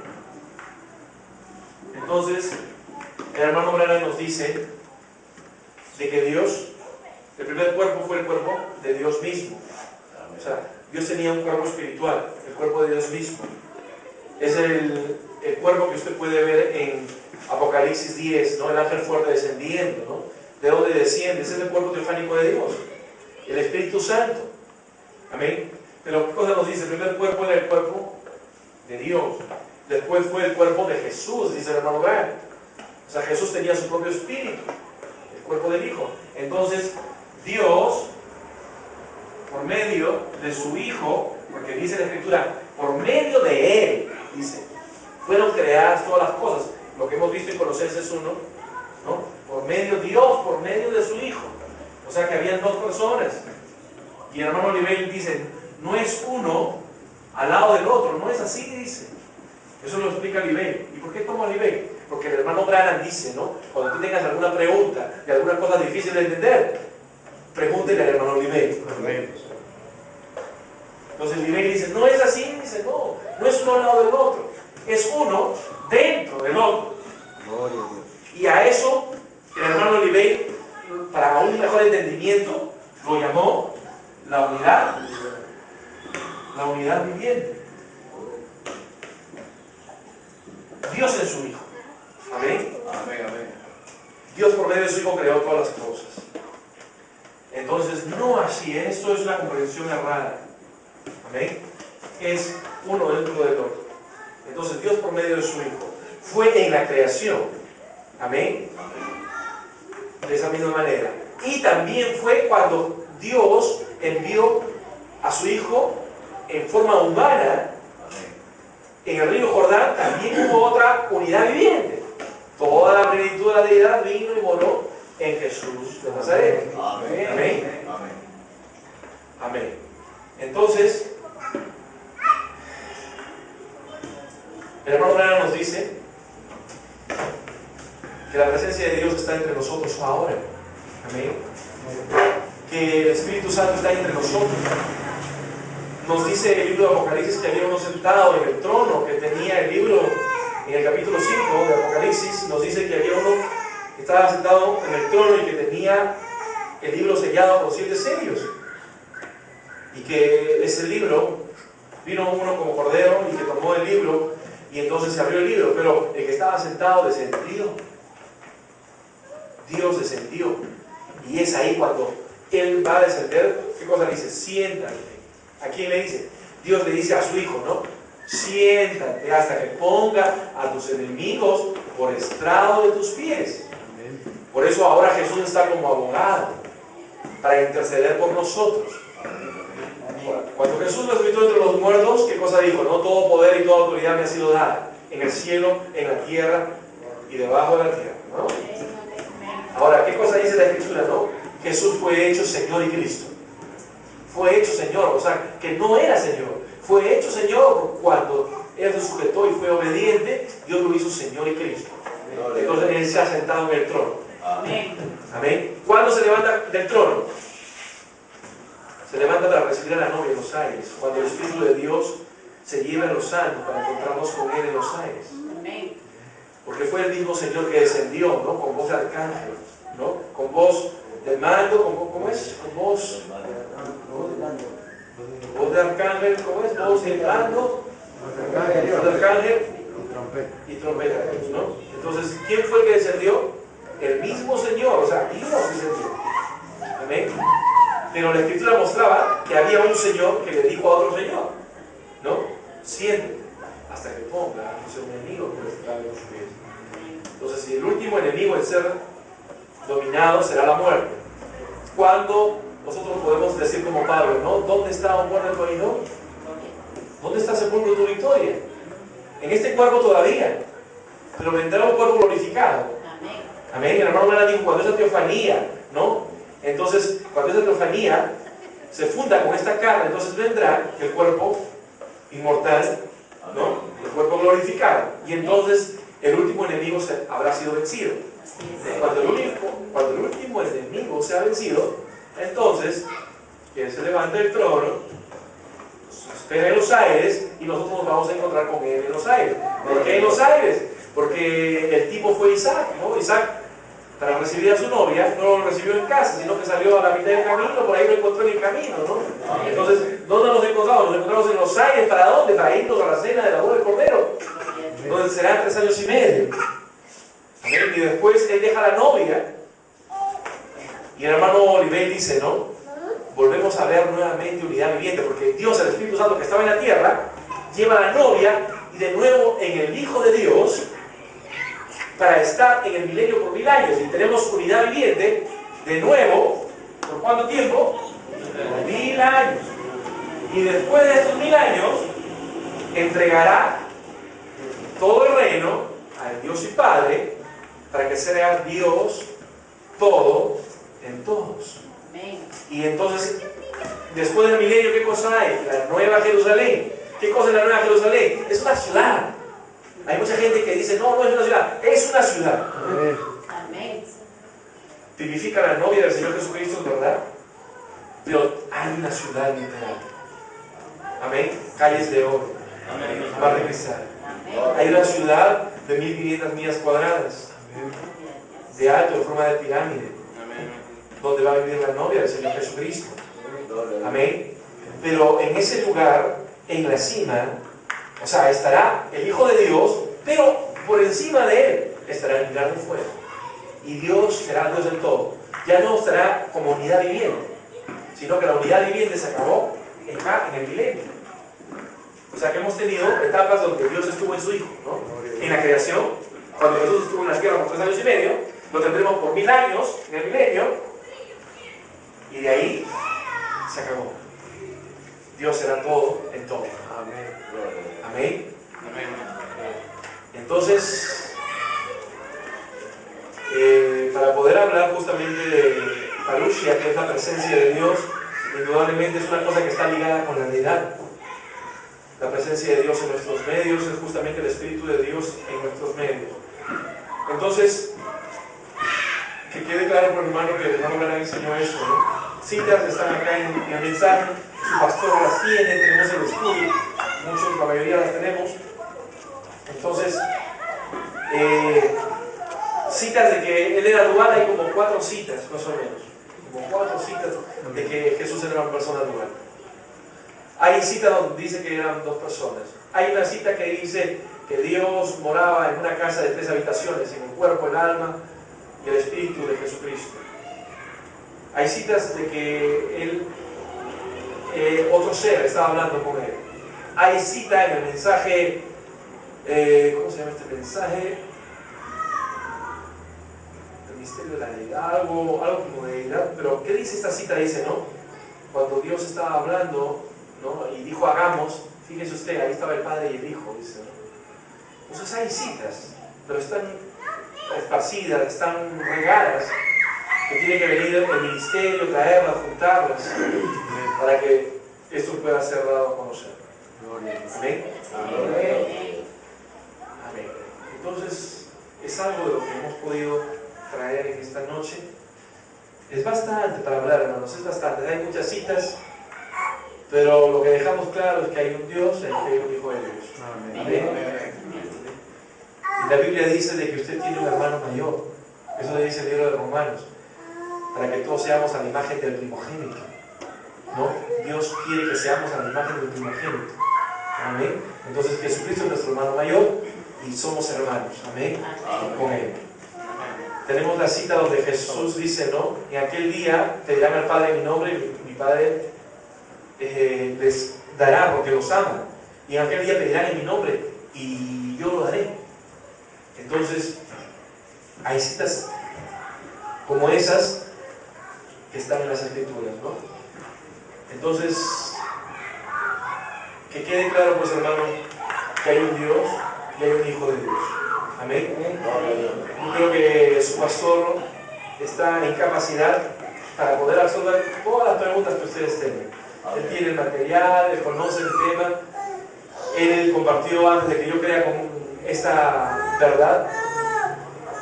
Entonces, el hermano Branham nos dice de que Dios, el primer cuerpo fue el cuerpo de Dios mismo. O sea, Dios tenía un cuerpo espiritual, el cuerpo de Dios mismo. Es el cuerpo que usted puede ver en Apocalipsis 10, ¿no? El ángel fuerte descendiendo, ¿no? ¿De dónde desciende? Ese es el cuerpo teofánico de Dios, el Espíritu Santo. Amén. Pero ¿qué cosa nos dice? El primer cuerpo era el cuerpo de Dios. Después fue el cuerpo de Jesús, dice el hermano Grant. O sea, Jesús tenía su propio espíritu, el cuerpo del Hijo. Entonces, Dios, por medio de su Hijo, porque dice la Escritura, por medio de Él, dice, fueron creadas todas las cosas. Lo que hemos visto en Colosenses 1, ¿no? Por medio de Dios, por medio de su Hijo. O sea que habían dos personas. Y el hermano Oliveira dice, no es uno al lado del otro, no es así, dice. Eso lo explica Oliveira. ¿Y por qué toma Oliveira? Porque el hermano Branham dice, ¿no? Cuando tú tengas alguna pregunta de alguna cosa difícil de entender, pregúntele al hermano Oliveira. Entonces Oliveira dice, no es así, dice, no es uno al lado del otro, es uno dentro del otro. Gloria a Dios. Y a eso el hermano Oliveira, para un mejor entendimiento, lo llamó la unidad viviente. Dios en su Hijo. Amén. Amén, amén. Dios por medio de su Hijo creó todas las cosas. Entonces, no así, esto es una comprensión errada. Amén. Es uno dentro del otro. Entonces, Dios por medio de su Hijo fue en la creación. Amén. De esa misma manera. Y también fue cuando Dios envió a su Hijo en forma humana. En el río Jordán también hubo otra unidad viviente. Toda la plenitud de la deidad vino y moró en Jesús de Nazaret. Amén. Amén. Amén. Amén. Entonces, el hermano Branham nos dice que la presencia de Dios está entre nosotros ahora. Amén. Que el Espíritu Santo está entre nosotros. Nos dice el libro de Apocalipsis que había uno sentado en el trono que tenía el libro, en el capítulo 5 de Apocalipsis, nos dice que había uno que estaba sentado en el trono y que tenía el libro sellado con 7 sellos. Y que ese libro, vino uno como cordero y que tomó el libro y entonces se abrió el libro, pero el que estaba sentado descendió. Dios descendió. Y es ahí cuando Él va a descender, ¿qué cosa le dice? Siéntate. ¿A quién le dice? Dios le dice a su Hijo, ¿no? Siéntate hasta que ponga a tus enemigos por estrado de tus pies. Por eso ahora Jesús está como abogado para interceder por nosotros. Cuando Jesús resucitó entre los muertos, ¿qué cosa dijo? No, todo poder y toda autoridad me ha sido dada en el cielo, en la tierra y debajo de la tierra, ¿no? Ahora, ¿qué cosa dice la Escritura, no? Jesús fue hecho Señor y Cristo. Fue hecho Señor, o sea, que no era Señor. Fue hecho Señor cuando Él se sujetó y fue obediente. Dios lo hizo Señor y Cristo. Entonces Él se ha sentado en el trono. Amén. Amén. ¿Cuándo se levanta del trono? Se levanta para recibir a la novia en los aires. Cuando el Espíritu de Dios se lleva a los santos para encontrarnos con Él en los aires. Amén. Porque fue el mismo Señor que descendió, ¿no? Con voz de arcángel, ¿no? Con voz de mando, ¿cómo es? Con voz de arcángel, ¿cómo es? Voz de mando, voz de arcángel y trompeta, ¿no? Entonces, ¿quién fue el que descendió? El mismo Señor, o sea, Dios descendió. Amén. Pero la Escritura mostraba que había un Señor que le dijo a otro Señor, ¿no? Siéntate hasta que ponga a tus enemigos por estrado de tus pies. Entonces, si el último enemigo en ser dominado será la muerte, ¿cuándo nosotros podemos decir como Pablo, ¿no? ¿Dónde está, oh muerte, tu oído? ¿Dónde está sepulcro tu victoria? En este cuerpo todavía, pero vendrá un cuerpo glorificado. Amén. El hermano Branham dijo, cuando esa teofanía, ¿no? Entonces, cuando esa teofanía se funda con esta carne, entonces vendrá el cuerpo inmortal, ¿no? El cuerpo glorificado. Y entonces el último enemigo habrá sido vencido. Cuando el último enemigo sea vencido, entonces Él se levanta del trono, nos espera en los aires y nosotros nos vamos a encontrar con Él en los aires. ¿Por qué en los aires? Porque el tipo fue Isaac, ¿no? Isaac, para recibir a su novia, no lo recibió en casa, sino que salió a la mitad del camino, por ahí lo encontró en el camino, ¿no? Entonces, ¿dónde nos encontramos? Nos encontramos en los aires. ¿Para dónde? Para irnos a la cena de la boda del Cordero, donde serán 3 años y medio. ¿Amén? Y después él deja a la novia. Y el hermano Oliveira dice, ¿no? Volvemos a ver nuevamente unidad viviente, porque Dios, el Espíritu Santo que estaba en la tierra, lleva a la novia y de nuevo en el Hijo de Dios para estar en el milenio por 1000 años. Y tenemos unidad viviente de nuevo, ¿por cuánto tiempo? Por 1000 años. Y después de estos 1000 años, entregará todo el reino al Dios y Padre para que sea Dios todo en todos. Y entonces, después del milenio, ¿qué cosa hay? La Nueva Jerusalén. ¿Qué cosa es la Nueva Jerusalén? Es una ciudad. Hay mucha gente que dice, no, no es una ciudad, es una ciudad. Amén. Tipifica la novia del Señor Jesucristo, ¿verdad? Pero hay una ciudad literal. Amén. Calles de oro, mar de cristal. Hay una ciudad de 1500 millas cuadradas, de alto, en forma de pirámide, donde va a vivir la novia del Señor Jesucristo. Amén. Pero en ese lugar, en la cima, o sea, estará el Hijo de Dios, pero por encima de él estará el gran fuego. Y Dios será Dios del todo. Ya no estará como unidad viviente, sino que la unidad viviente se acabó en el milenio. O sea que hemos tenido etapas donde Dios estuvo en su Hijo, ¿no? En la creación, cuando Jesús estuvo en la tierra por 3 años y medio, lo tendremos por 1000 años en el milenio, y de ahí se acabó. Dios será todo en todo. Amén. Entonces, para poder hablar justamente de Parousia, que es la presencia de Dios, indudablemente es una cosa que está ligada con la deidad. La presencia de Dios en nuestros medios es justamente el Espíritu de Dios en nuestros medios. Entonces, que quede claro por el hermano que el hermano Branham enseñó eso, ¿no? Citas están acá en el mensaje, su pastor las tiene, tenemos el estudio, muchos, la mayoría las tenemos. Entonces, citas de que él era dual, hay como 4 citas, más o menos. Como 4 citas de que Jesús era una persona dual. Hay citas donde dice que eran 2 personas. Hay una cita que dice que Dios moraba en una casa de 3 habitaciones, en el cuerpo, el alma y el espíritu de Jesucristo. Hay citas de que él, otro ser estaba hablando con él. Hay cita en el mensaje, ¿cómo se llama este mensaje? El misterio de la deidad, algo como de deidad. Pero ¿qué dice esta cita? Dice, ¿no? Cuando Dios estaba hablando, ¿no? Y dijo hagamos, fíjese usted, ahí estaba el Padre y el Hijo, dice, ¿no? Entonces hay citas, pero están esparcidas, están regadas, que tiene que venir el ministerio, traerlas, juntarlas, para que esto pueda ser dado a conocer. Amén. Amén. Entonces, es algo de lo que hemos podido traer en esta noche. Es bastante para hablar, hermanos, es bastante. Hay muchas citas, pero lo que dejamos claro es que hay un Dios y que hay un Hijo de Dios. Amén. Y la Biblia dice de que usted tiene un hermano mayor. Eso le dice el libro de Romanos. Para que todos seamos a la imagen del primogénito. ¿No? Dios quiere que seamos a la imagen del primogénito. Amén. Entonces Jesucristo es nuestro hermano mayor y somos hermanos. Amén. Con Él. Tenemos la cita donde Jesús dice, ¿no? En aquel día pedirán al Padre en mi nombre y mi Padre les dará porque los ama. Y en aquel día pedirán en mi nombre y yo lo daré. Entonces, hay citas como esas que están en las Escrituras, ¿no? Entonces, que quede claro, pues, hermano, que hay un Dios y hay un Hijo de Dios. Amén. Yo creo que su pastor está en capacidad para poder absorber todas las preguntas que ustedes tengan. Él tiene el material, él conoce el tema, él compartió antes de que yo crea con esta verdad,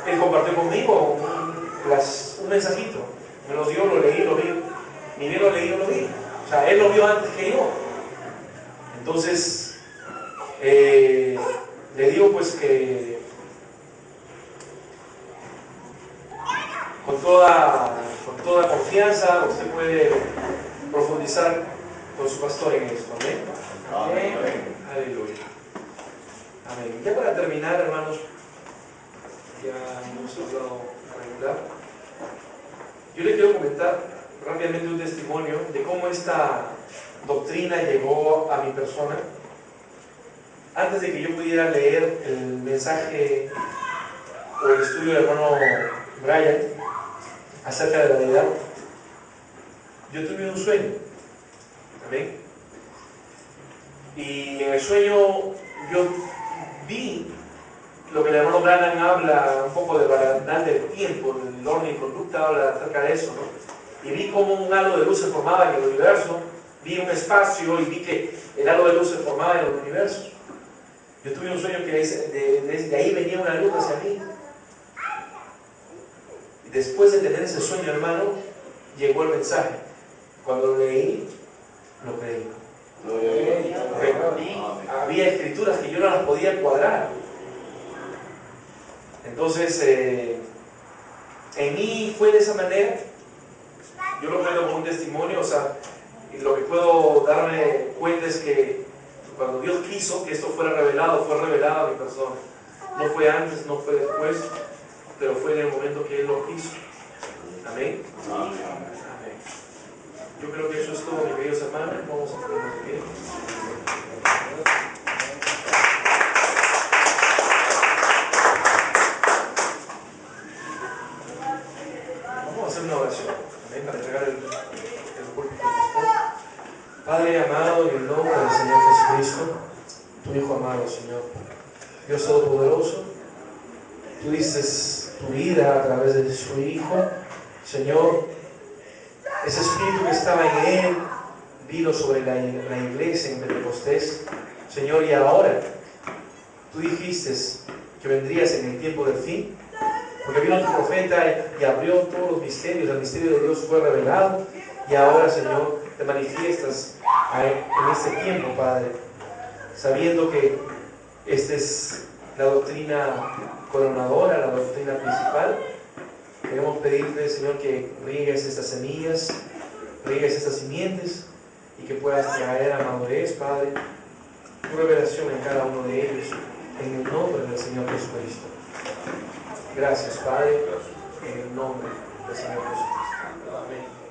él compartió conmigo un mensajito, me lo dio, lo leí, lo vi, ni bien lo leí, lo vi. O sea, él lo vio antes que yo. Entonces, le digo pues que con toda confianza usted puede profundizar con su pastor en esto. Amén. Amén. Aleluya. Amén. Ya para terminar, hermanos, ya hemos hablado regular. Yo le quiero comentar rápidamente un testimonio de cómo esta doctrina llegó a mi persona. antes de que yo pudiera leer el mensaje o el estudio del hermano Brian acerca de la deidad, yo tuve un sueño. Amén. Y en el sueño yo vi lo que el hermano Branham habla un poco de barandal del tiempo, el orden y conducta, habla acerca de eso, ¿no? Y vi como un halo de luz se formaba en el universo, vi un espacio y vi que el halo de luz se formaba en el universo. Yo tuve un sueño que de ahí venía una luz hacia mí. Y después de tener ese sueño, hermano, llegó el mensaje. Cuando lo leí, lo creí. Había escrituras que yo no las podía cuadrar. Entonces, en mí fue de esa manera. Yo lo creo como un testimonio, o sea, y lo que puedo darme cuenta es que cuando Dios quiso que esto fuera revelado, fue revelado a mi persona. No fue antes, no fue después, pero fue en el momento que Él lo quiso. Amén. Amén. Yo creo que eso es todo, mis queridos hermanos. Vamos a ponernos de pie. Vamos a hacer una oración. Amén. Para entregar el púlpito al pastor. Padre amado, en el nombre del Señor Jesucristo, tu Hijo amado, Señor, Dios Todopoderoso, tú dices tu vida a través de su Hijo, Señor. Ese espíritu que estaba en Él vino sobre la iglesia en Pentecostés, Señor, y ahora tú dijiste que vendrías en el tiempo del fin, porque vino tu profeta y abrió todos los misterios, el misterio de Dios fue revelado, y ahora, Señor, te manifiestas en este tiempo, Padre, sabiendo que esta es la doctrina coronadora, la doctrina principal. Queremos pedirte, Señor, que riegues estas semillas, riegues estas simientes y que puedas traer a madurez, Padre, tu revelación en cada uno de ellos, en el nombre del Señor Jesucristo. Gracias, Padre, en el nombre del Señor Jesucristo. Amén.